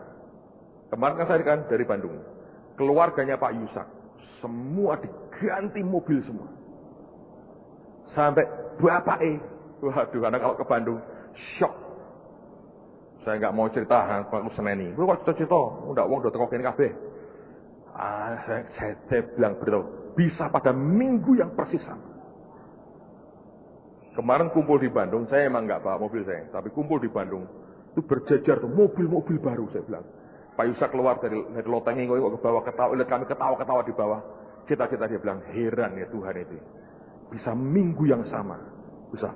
Kemarin kan saya kan dari Bandung. Keluarganya Pak Yusak. Semua diganti mobil semua. Sampai Bapak waduh anak kalau ke Bandung. Shock. Saya nggak mau cerita. Aku seneni. Gue kok cerita. Udah uang udah tekokin kabeh. Saya bilang beritahu, bisa pada minggu yang persis sama. Kemarin kumpul di Bandung, saya emang nggak bawa mobil saya, tapi kumpul di Bandung, itu berjajar tuh mobil-mobil baru, saya bilang. Pak Yusak keluar dari loteng ini, kok ke bawah ketawa, lihat kami ketawa-ketawa di bawah. Kita dia bilang, heran ya Tuhan itu. Bisa minggu yang sama, bisa.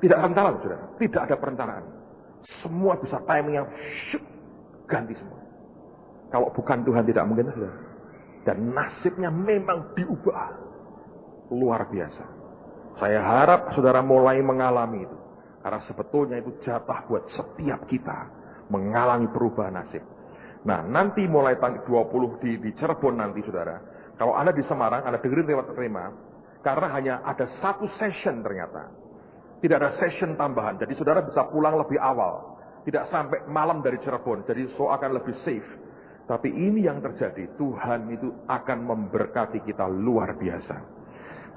Tidak perencanaan, saudara. Tidak ada perencanaan. Semua bisa timing yang ganti semua. Kalau bukan Tuhan tidak mungkin, saudara. Dan nasibnya memang diubah. Luar biasa. Saya harap saudara mulai mengalami itu. Karena sebetulnya itu jatah buat setiap kita. Mengalami perubahan nasib. Nah nanti mulai tanggal 20 di Cirebon nanti saudara. Kalau Anda di Semarang, Anda dengerin lewat terima. Karena hanya ada satu session ternyata. Tidak ada session tambahan. Jadi saudara bisa pulang lebih awal. Tidak sampai malam dari Cirebon. Jadi akan lebih safe. Tapi ini yang terjadi, Tuhan itu akan memberkati kita luar biasa.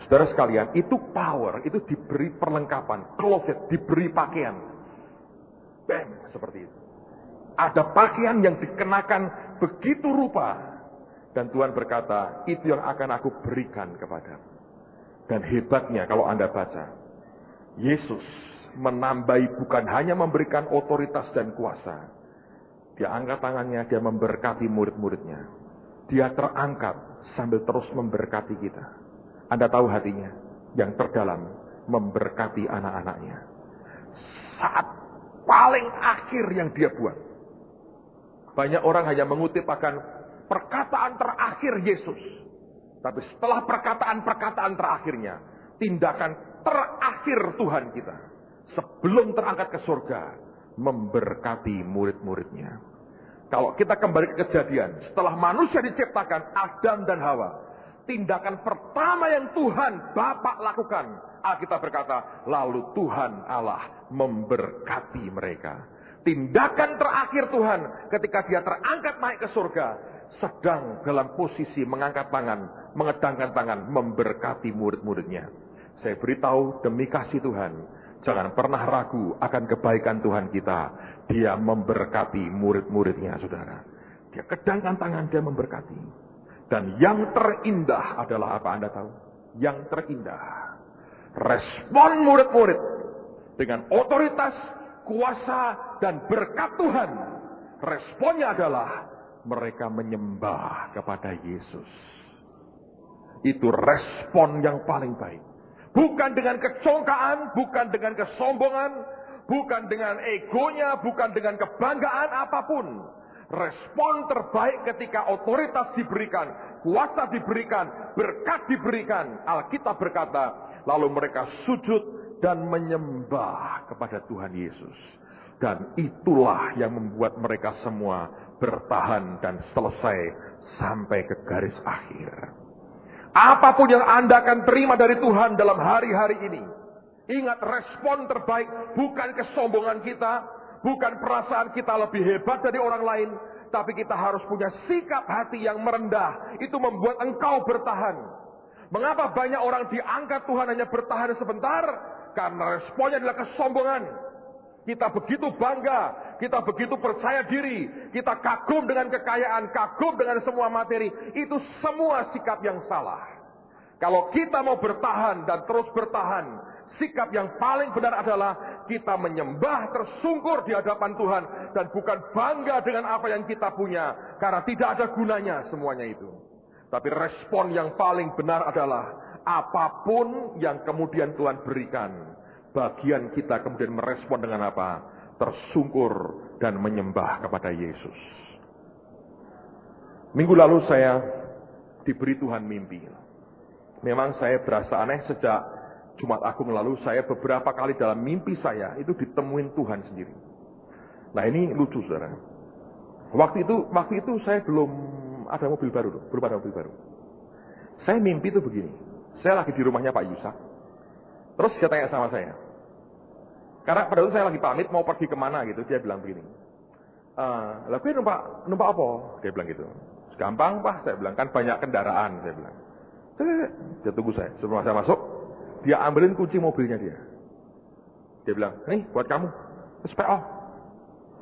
Saudara sekalian, itu power, itu diberi perlengkapan, closet, diberi pakaian. Bam, seperti itu. Ada pakaian yang dikenakan begitu rupa. Dan Tuhan berkata, itu yang akan aku berikan kepadamu. Dan hebatnya kalau Anda baca, Yesus menambahi bukan hanya memberikan otoritas dan kuasa. Dia angkat tangannya, dia memberkati murid-muridnya. Dia terangkat sambil terus memberkati kita. Anda tahu hatinya, yang terdalam memberkati anak-anaknya. Saat paling akhir yang dia buat. Banyak orang hanya mengutip akan perkataan terakhir Yesus. Tapi setelah perkataan-perkataan terakhirnya, tindakan terakhir Tuhan kita. Sebelum terangkat ke surga, memberkati murid-muridnya. Kalau kita kembali ke kejadian, setelah manusia diciptakan, Adam dan Hawa, tindakan pertama yang Tuhan Bapa lakukan, Alkitab berkata, lalu Tuhan Allah memberkati mereka. Tindakan terakhir Tuhan ketika dia terangkat naik ke surga, sedang dalam posisi mengangkat tangan, mengedangkan tangan, memberkati murid-muridnya. Saya beritahu demi kasih Tuhan, jangan pernah ragu akan kebaikan Tuhan kita. Dia memberkati murid-muridnya, saudara. Dia kedangkan tangan, dia memberkati. Dan yang terindah adalah apa Anda tahu? Yang terindah. Respon murid-murid dengan otoritas, kuasa, dan berkat Tuhan. Responnya adalah mereka menyembah kepada Yesus. Itu respon yang paling baik. Bukan dengan kecongkaan, bukan dengan kesombongan, bukan dengan egonya, bukan dengan kebanggaan apapun. Respon terbaik ketika otoritas diberikan, kuasa diberikan, berkat diberikan. Alkitab berkata, lalu mereka sujud dan menyembah kepada Tuhan Yesus. Dan itulah yang membuat mereka semua bertahan dan selesai sampai ke garis akhir. Apapun yang Anda akan terima dari Tuhan dalam hari-hari ini. Ingat, respon terbaik bukan kesombongan kita. Bukan perasaan kita lebih hebat dari orang lain. Tapi kita harus punya sikap hati yang merendah. Itu membuat engkau bertahan. Mengapa banyak orang diangkat Tuhan hanya bertahan sebentar? Karena responnya adalah kesombongan. Kita begitu bangga, kita begitu percaya diri, kita kagum dengan kekayaan, kagum dengan semua materi. Itu semua sikap yang salah. Kalau kita mau bertahan dan terus bertahan, sikap yang paling benar adalah kita menyembah tersungkur di hadapan Tuhan. Dan bukan bangga dengan apa yang kita punya, karena tidak ada gunanya semuanya itu. Tapi respon yang paling benar adalah Apapun yang kemudian Tuhan berikan, bagian kita kemudian merespon dengan apa? Tersungkur dan menyembah kepada Yesus. Minggu lalu saya diberi Tuhan mimpi. Memang saya berasa aneh sejak Jumat Agung lalu, saya beberapa kali dalam mimpi saya itu ditemuin Tuhan sendiri. Nah ini lucu saudara. Waktu itu saya belum ada mobil baru, belum ada mobil baru. Saya mimpi itu begini. Saya lagi di rumahnya Pak Yusak. Terus dia tanya sama saya. Karena pada waktu saya lagi pamit mau pergi kemana gitu, dia bilang begini. Lah gue numpak apa? Dia bilang gitu. Gampang Pak, saya bilang, kan banyak kendaraan, saya bilang. Dia tunggu saya. Sebelum saya masuk, dia ambilin kunci mobilnya dia. Dia bilang, nih buat kamu. Terus PO.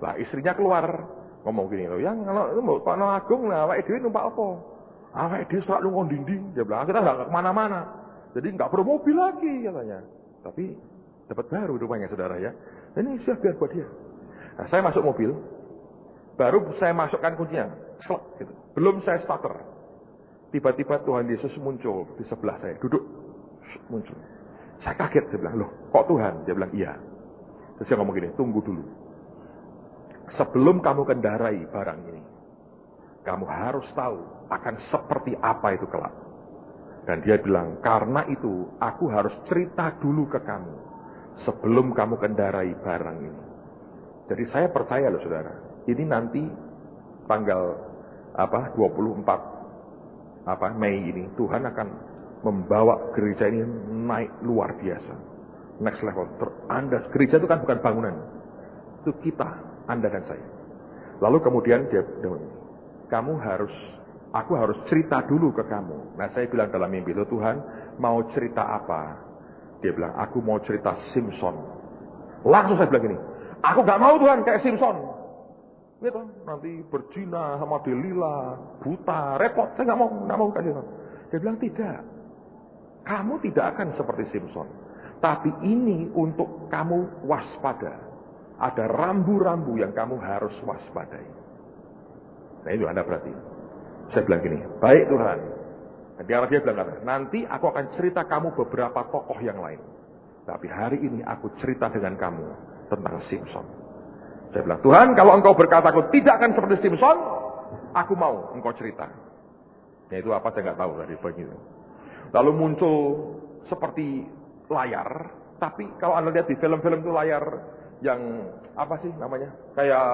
Lah istrinya keluar ngomong gini loh, yang kalau mau Pak Agung lah, awake dhewe numpak apa? Awake dhewe selalu ngondinding. Dia bilang, kita nggak kemana-mana. Jadi nggak perlu mobil lagi katanya. Tapi dapat baru rumahnya saudara ya. Ini siap biar buat dia. Nah, saya masuk mobil, baru saya masukkan kuncinya, gitu. Belum saya starter. Tiba-tiba Tuhan Yesus muncul di sebelah saya, duduk, muncul. Saya kaget, dia bilang, loh kok Tuhan? Dia bilang, iya. Terus dia ngomong gini, tunggu dulu. Sebelum kamu kendarai barang ini, kamu harus tahu akan seperti apa itu kelak. Dan dia bilang, karena itu aku harus cerita dulu ke kamu sebelum kamu kendarai barang ini. Jadi saya percaya loh saudara, ini nanti tanggal 24 Mei ini Tuhan akan membawa gereja ini naik luar biasa, next level. Gereja itu kan bukan bangunan, itu kita, Anda dan saya. Lalu kemudian aku harus cerita dulu ke kamu. Nah saya bilang dalam mimpi itu, Tuhan mau cerita apa? Dia bilang, aku mau cerita Simpson. Langsung saya bilang gini, aku gak mau Tuhan kayak Simpson. Gitu, nanti berzina sama Delila, buta, repot. Saya gak mau kayak Simpson. Dia bilang tidak. Kamu tidak akan seperti Simpson. Tapi ini untuk kamu waspada. Ada rambu-rambu yang kamu harus waspadai. Nah itu Anda perhati. Saya bilang gini, baik Tuhan. Dia bilang, nanti aku akan cerita kamu beberapa tokoh yang lain. Tapi hari ini aku cerita dengan kamu tentang Simpson. Saya bilang, Tuhan kalau engkau berkata aku tidak akan seperti Simpson, aku mau engkau cerita. Ya itu apa saya nggak tahu tadi begitu. Lalu muncul seperti layar, tapi kalau Anda lihat di film-film itu layar yang apa sih namanya? Kayak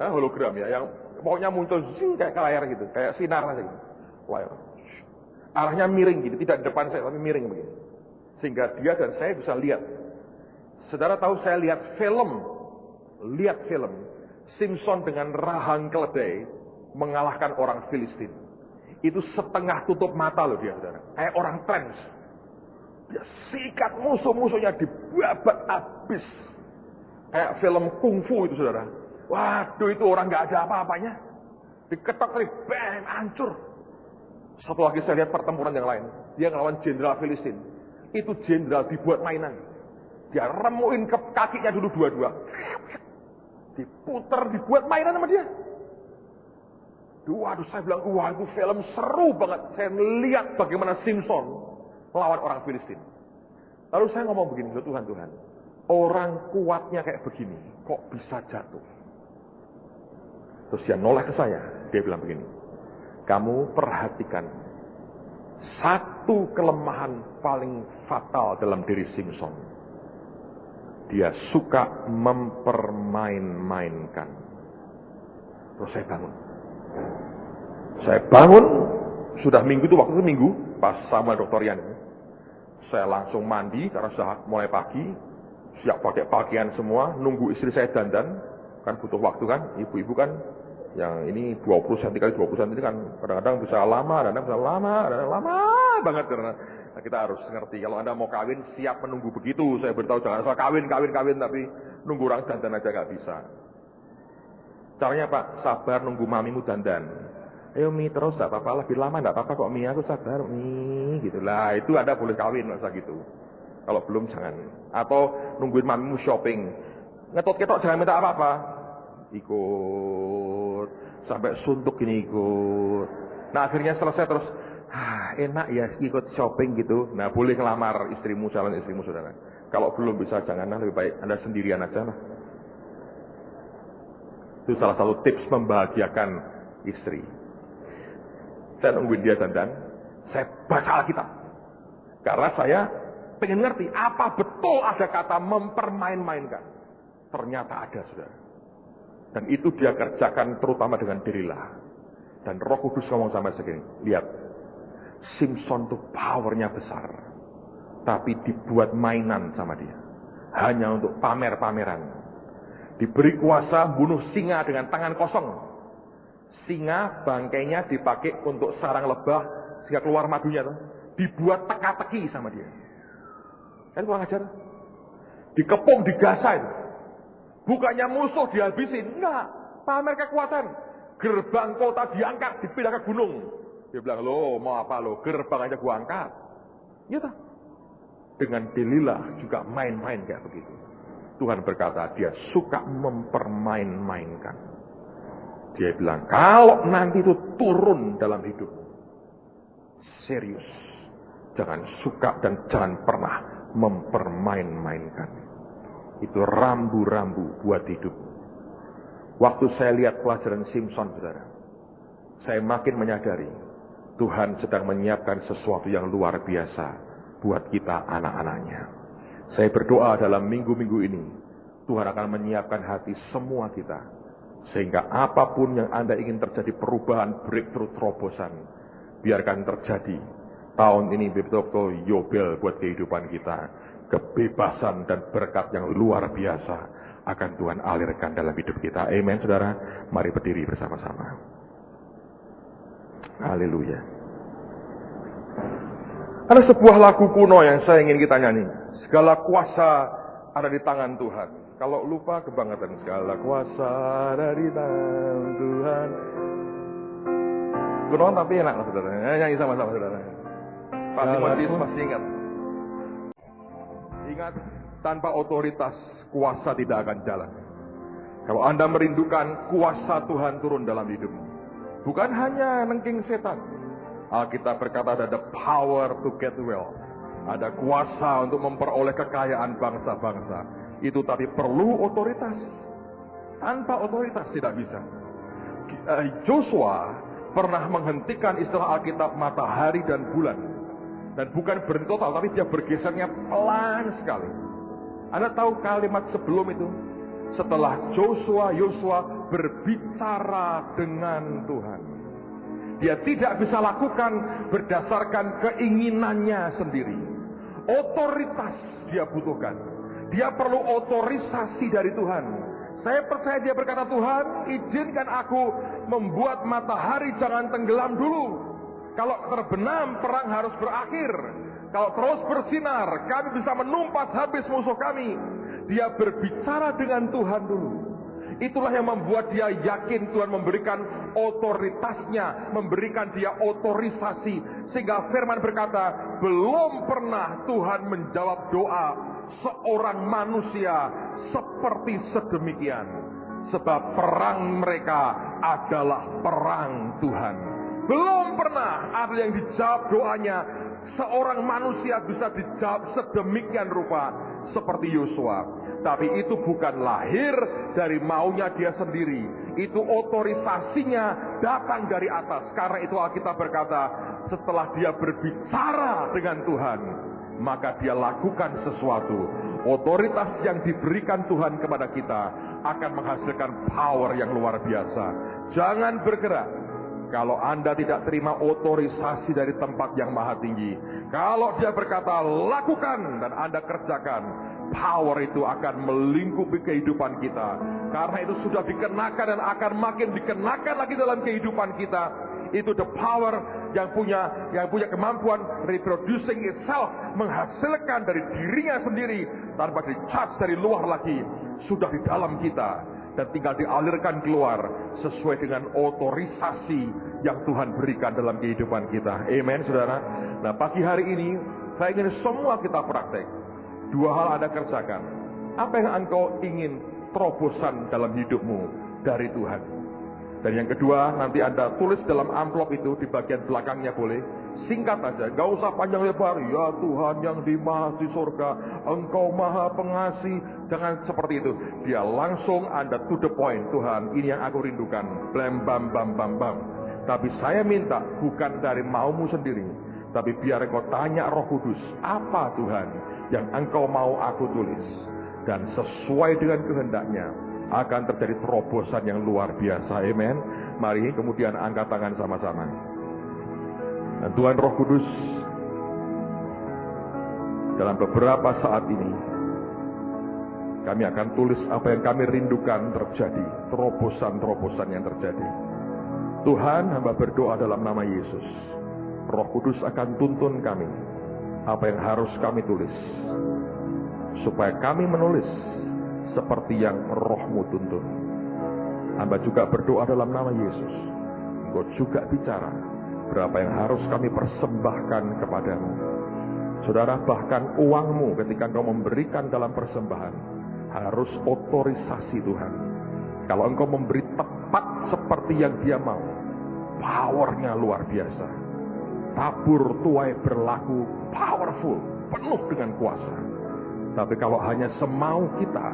hologram ya, yang pokoknya muncul kayak layar gitu, kayak sinar aja gitu. Layar. Arahnya miring gitu, tidak di depan saya tapi miring begini. Sehingga dia dan saya bisa lihat. Saudara tahu saya lihat film Simpson dengan rahang keledai mengalahkan orang Filistin. Itu setengah tutup mata loh dia, saudara. Kayak orang trans. Dia sikat musuh-musuhnya dibabat habis. Kayak film kungfu itu, saudara. Waduh, itu orang nggak ada apa-apanya. Diketok kali, bang, hancur. Satu lagi saya lihat pertempuran yang lain. Dia ngelawan jenderal Filistin. Itu jenderal dibuat mainan. Dia remuin ke kakinya dulu dua-dua. Diputer, dibuat mainan sama dia. Waduh, saya bilang, wah itu film seru banget. Saya melihat bagaimana Simpson melawan orang Filistin. Lalu saya ngomong begini, loh Tuhan, orang kuatnya kayak begini, kok bisa jatuh? Terus dia noleh ke saya, dia bilang begini, kamu perhatikan satu kelemahan paling fatal dalam diri Simpson. Dia suka mempermain-mainkan. Terus saya bangun, sudah minggu itu, waktu itu minggu, pas sama Dr. Yan. Saya langsung mandi, karena sudah mulai pagi, siap pakai pakaian semua, nunggu istri saya dandan, kan butuh waktu kan, ibu-ibu kan, yang ini 20 cm kali 20 cm ini kan kadang-kadang bisa lama, kadang-kadang bisa lama banget, karena kita harus ngerti, kalau Anda mau kawin, siap menunggu begitu, saya beritahu jangan asal kawin, tapi nunggu orang dandan aja gak bisa. Caranya Pak, sabar nunggu mamimu dandan. Ayo Mi, terus gak apa-apa, lebih lama gak apa-apa kok Mi, aku sabar Mi, gitu lah, itu Anda boleh kawin, gak usah gitu. Kalau belum jangan. Atau nungguin mamimu shopping, ngetot-ketok jangan minta apa-apa. Ikut, sampai suntuk gini ikut. Nah akhirnya selesai terus, enak ya ikut shopping gitu. Nah boleh ngelamar istrimu, calon istrimu saudara. Kalau belum bisa janganlah, lebih baik Anda sendirian aja lah. Itu salah satu tips membahagiakan istri. Saya nungguin dia dandan, saya baca Alkitab. Karena saya pengen ngerti apa betul ada kata mempermain-mainkan. Ternyata ada saudara. Dan itu dia kerjakan terutama dengan Delila. Dan Roh Kudus ngomong sama segini, lihat, Simpson tuh powernya besar, tapi dibuat mainan sama dia, hanya untuk pamer-pameran. Diberi kuasa bunuh singa dengan tangan kosong. Singa bangkainya dipakai untuk sarang lebah sehingga keluar madunya tuh. Dibuat teka-teki sama dia. Kan kurang ajar. Dikepung, digasah itu. Bukannya musuh dihabisin, enggak, pamer kekuatan. Gerbang kota diangkat, dipindah ke gunung. Dia bilang, lo mau apa lo? Gerbang aja gua angkat. Iya tak? Dengan Delila juga main-main kayak begitu. Tuhan berkata, dia suka mempermain-mainkan. Dia bilang, kalau nanti itu turun dalam hidup, serius. Jangan suka dan jangan pernah mempermain-mainkan. Itu rambu-rambu buat hidup. Waktu saya lihat pelajaran Simpson, saudara, saya makin menyadari Tuhan sedang menyiapkan sesuatu yang luar biasa buat kita anak-anaknya. Saya berdoa dalam minggu-minggu ini, Tuhan akan menyiapkan hati semua kita. Sehingga apapun yang Anda ingin terjadi perubahan, breakthrough, terobosan, biarkan terjadi. Tahun ini betul-betul yobel buat kehidupan kita. Kebebasan dan berkat yang luar biasa akan Tuhan alirkan dalam hidup kita. Amen, saudara. Mari berdiri bersama-sama. Haleluya. Ada sebuah lagu kuno yang saya ingin kita nyanyi. Segala kuasa ada di tangan Tuhan. Kalau lupa kebangetan. Segala kuasa ada di tangan Tuhan. Kuno tapi enak lah saudara. Nyanyi sama-sama saudara. Pasti ingat. Ingat, tanpa otoritas, kuasa tidak akan jalan. Kalau Anda merindukan kuasa Tuhan turun dalam hidupmu, bukan hanya nengking setan. Alkitab berkata ada the power to get well. Ada kuasa untuk memperoleh kekayaan bangsa-bangsa. Itu tapi perlu otoritas. Tanpa otoritas tidak bisa. Joshua pernah menghentikan istilah Alkitab matahari dan bulan. Dan bukan berhenti total, tapi dia bergesernya pelan sekali. Anda tahu kalimat sebelum itu? Setelah Yosua berbicara dengan Tuhan. Dia tidak bisa lakukan berdasarkan keinginannya sendiri. Otoritas dia butuhkan. Dia perlu otorisasi dari Tuhan. Saya percaya dia berkata, Tuhan, izinkan aku membuat matahari jangan tenggelam dulu. Kalau terbenam, perang harus berakhir. Kalau terus bersinar, kami bisa menumpas habis musuh kami. Dia berbicara dengan Tuhan dulu. Itulah yang membuat dia yakin Tuhan memberikan otoritasnya, memberikan dia otorisasi. Sehingga firman berkata, belum pernah Tuhan menjawab doa seorang manusia seperti sedemikian. Sebab perang mereka adalah perang Tuhan. Belum pernah ada yang dijawab doanya seorang manusia bisa dijawab sedemikian rupa seperti Yosua. Tapi itu bukan lahir dari maunya dia sendiri. Itu otorisasinya datang dari atas. Karena itu Alkitab berkata, setelah dia berbicara dengan Tuhan, maka dia lakukan sesuatu. Otoritas yang diberikan Tuhan kepada kita akan menghasilkan power yang luar biasa. Jangan bergerak kalau Anda tidak terima otorisasi dari tempat yang maha tinggi. Kalau dia berkata lakukan dan Anda kerjakan, power itu akan melingkupi kehidupan kita. Karena itu sudah dikenakan dan akan makin dikenakan lagi dalam kehidupan kita. Itu the power yang punya kemampuan reproducing itself, menghasilkan dari dirinya sendiri tanpa di-charge dari luar lagi. Sudah di dalam kita. Dan tinggal dialirkan keluar sesuai dengan otorisasi yang Tuhan berikan dalam kehidupan kita. Amen, saudara. Nah, pagi hari ini saya ingin semua kita praktek. Dua hal Anda kerjakan. Apa yang engkau ingin terobosan dalam hidupmu dari Tuhan? Dan yang kedua, nanti Anda tulis dalam amplop itu di bagian belakangnya boleh. Singkat aja, gak usah panjang lebar. Ya Tuhan yang di maha di surga, Engkau maha pengasih. Jangan seperti itu. Dia langsung Anda to the point. Tuhan, ini yang aku rindukan. Blam bam bam bam bam. Tapi saya minta bukan dari maumu sendiri, tapi biar Engkau tanya Roh Kudus, apa Tuhan yang Engkau mau aku tulis? Dan sesuai dengan kehendaknya akan terjadi terobosan yang luar biasa. Amen. Mari kemudian angkat tangan sama-sama. Dan Tuhan Roh Kudus, dalam beberapa saat ini kami akan tulis apa yang kami rindukan terjadi, terobosan-terobosan yang terjadi. Tuhan, hamba berdoa dalam nama Yesus, Roh Kudus akan tuntun kami apa yang harus kami tulis, supaya kami menulis seperti yang Roh-Mu tuntun. Hamba juga berdoa dalam nama Yesus, Engkau juga bicara berapa yang harus kami persembahkan kepadamu. Saudara, bahkan uangmu ketika Engkau memberikan dalam persembahan harus otorisasi Tuhan. Kalau Engkau memberi tepat seperti yang Dia mau, powernya luar biasa. Tabur tuai berlaku powerful, penuh dengan kuasa. Tapi kalau hanya semau kita,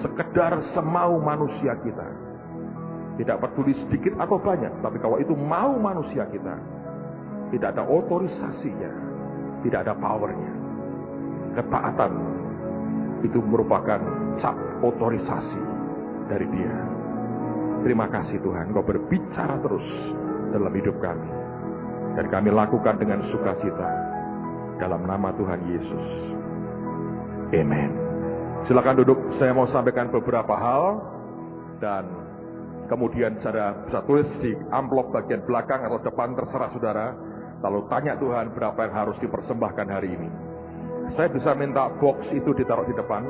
sekedar semau manusia kita, tidak peduli sedikit atau banyak, tapi kalau itu mau manusia kita, tidak ada otorisasinya, tidak ada powernya. Ketaatan itu merupakan cap otorisasi dari Dia. Terima kasih Tuhan, Engkau berbicara terus dalam hidup kami, dan kami lakukan dengan sukacita dalam nama Tuhan Yesus. Amen. Silakan duduk, saya mau sampaikan beberapa hal, dan kemudian saudara bisa tulis di amplop bagian belakang atau depan, terserah saudara. Lalu tanya Tuhan berapa yang harus dipersembahkan hari ini. Saya bisa minta box itu ditaruh di depan.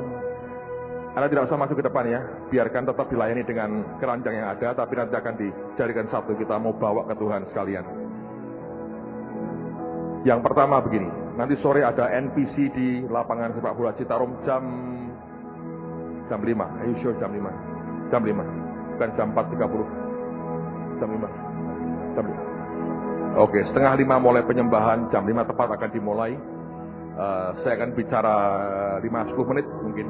Anda tidak usah masuk ke depan ya, biarkan tetap dilayani dengan keranjang yang ada, tapi nanti akan dijadikan satu, kita mau bawa ke Tuhan sekalian. Yang pertama begini, nanti sore ada NPC di lapangan sepak bola Citarum jam 5. Ayo show jam 5. Jam 5. Bukan jam 4.30. Jam 5. Oke, setengah 5 mulai penyembahan, jam 5 tepat akan dimulai. Saya akan bicara 5-10 menit mungkin.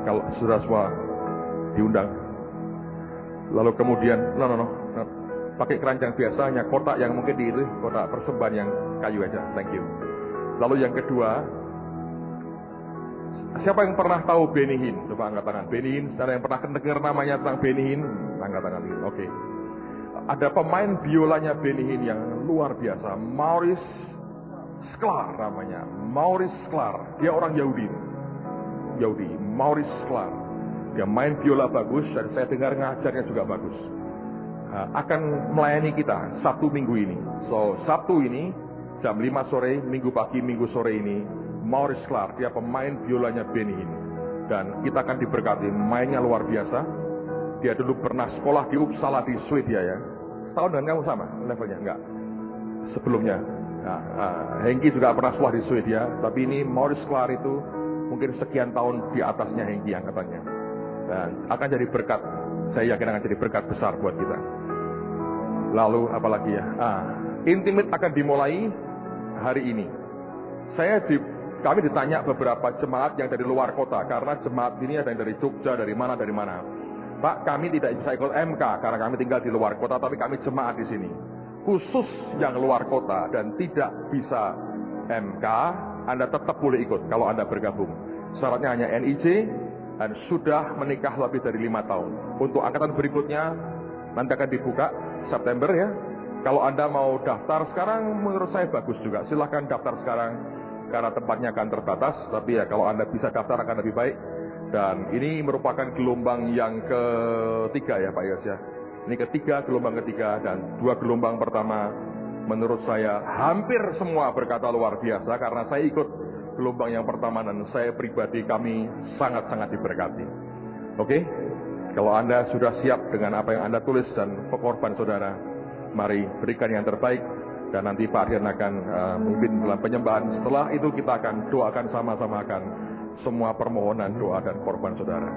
Kalau sudah semua diundang. Lalu kemudian, pakai keranjang biasa, hanya kotak yang mungkin di itu, kotak persembahan yang kayu aja. Thank you. Lalu yang kedua, siapa yang pernah tahu Benny Hinn? Coba angkat tangan. Benny Hinn, ada yang pernah dengar namanya tentang Benny Hinn? Angkat tangan. Oke. Ada pemain biolanya Benny Hinn yang luar biasa, Maurice Sklar namanya. Maurice Sklar. Dia orang Yahudi, Maurice Sklar. Dia main biola bagus, dan saya dengar ngajarnya juga bagus. Akan melayani kita Sabtu minggu ini. So, Sabtu ini jam 5 sore, Minggu pagi, Minggu sore ini, Maurice Sklar, dia pemain biolanya Benny Hinn. Dan kita akan diberkati, mainnya luar biasa. Dia dulu pernah sekolah di Uppsala di Swedia ya. Setahun dengan kamu sama levelnya? Enggak. Sebelumnya. Hengki juga pernah sekolah di Swedia, tapi ini Maurice Sklar itu mungkin sekian tahun di atasnya Hengki angkatannya. Dan akan jadi berkat, saya yakin akan jadi berkat besar buat kita. Lalu apalagi ya? Intimate akan dimulai hari ini. Kami ditanya beberapa jemaat yang dari luar kota, karena jemaat ini ada yang dari Jogja, dari mana. Pak, kami tidak bisa ikut MK karena kami tinggal di luar kota, tapi kami jemaat di sini. Khusus yang luar kota dan tidak bisa MK, Anda tetap boleh ikut kalau Anda bergabung. Syaratnya hanya NIJ dan sudah menikah lebih dari 5 tahun. Untuk angkatan berikutnya nanti akan dibuka September ya. Kalau Anda mau daftar sekarang, menurut saya bagus juga. Silahkan daftar sekarang karena tempatnya akan terbatas. Tapi ya kalau Anda bisa daftar akan lebih baik. Dan ini merupakan gelombang yang ketiga ya Pak Yos ya. Ini gelombang ketiga, dan 2 gelombang pertama menurut saya hampir semua berkata luar biasa, karena saya ikut gelombang yang pertama dan saya pribadi kami sangat-sangat diberkati. Oke? Kalau Anda sudah siap dengan apa yang Anda tulis dan pengorban saudara, mari berikan yang terbaik, dan nanti Pak Aryan akan memimpin dalam penyembahan. Setelah itu kita akan doakan sama-sama akan semua permohonan doa dan korban saudara.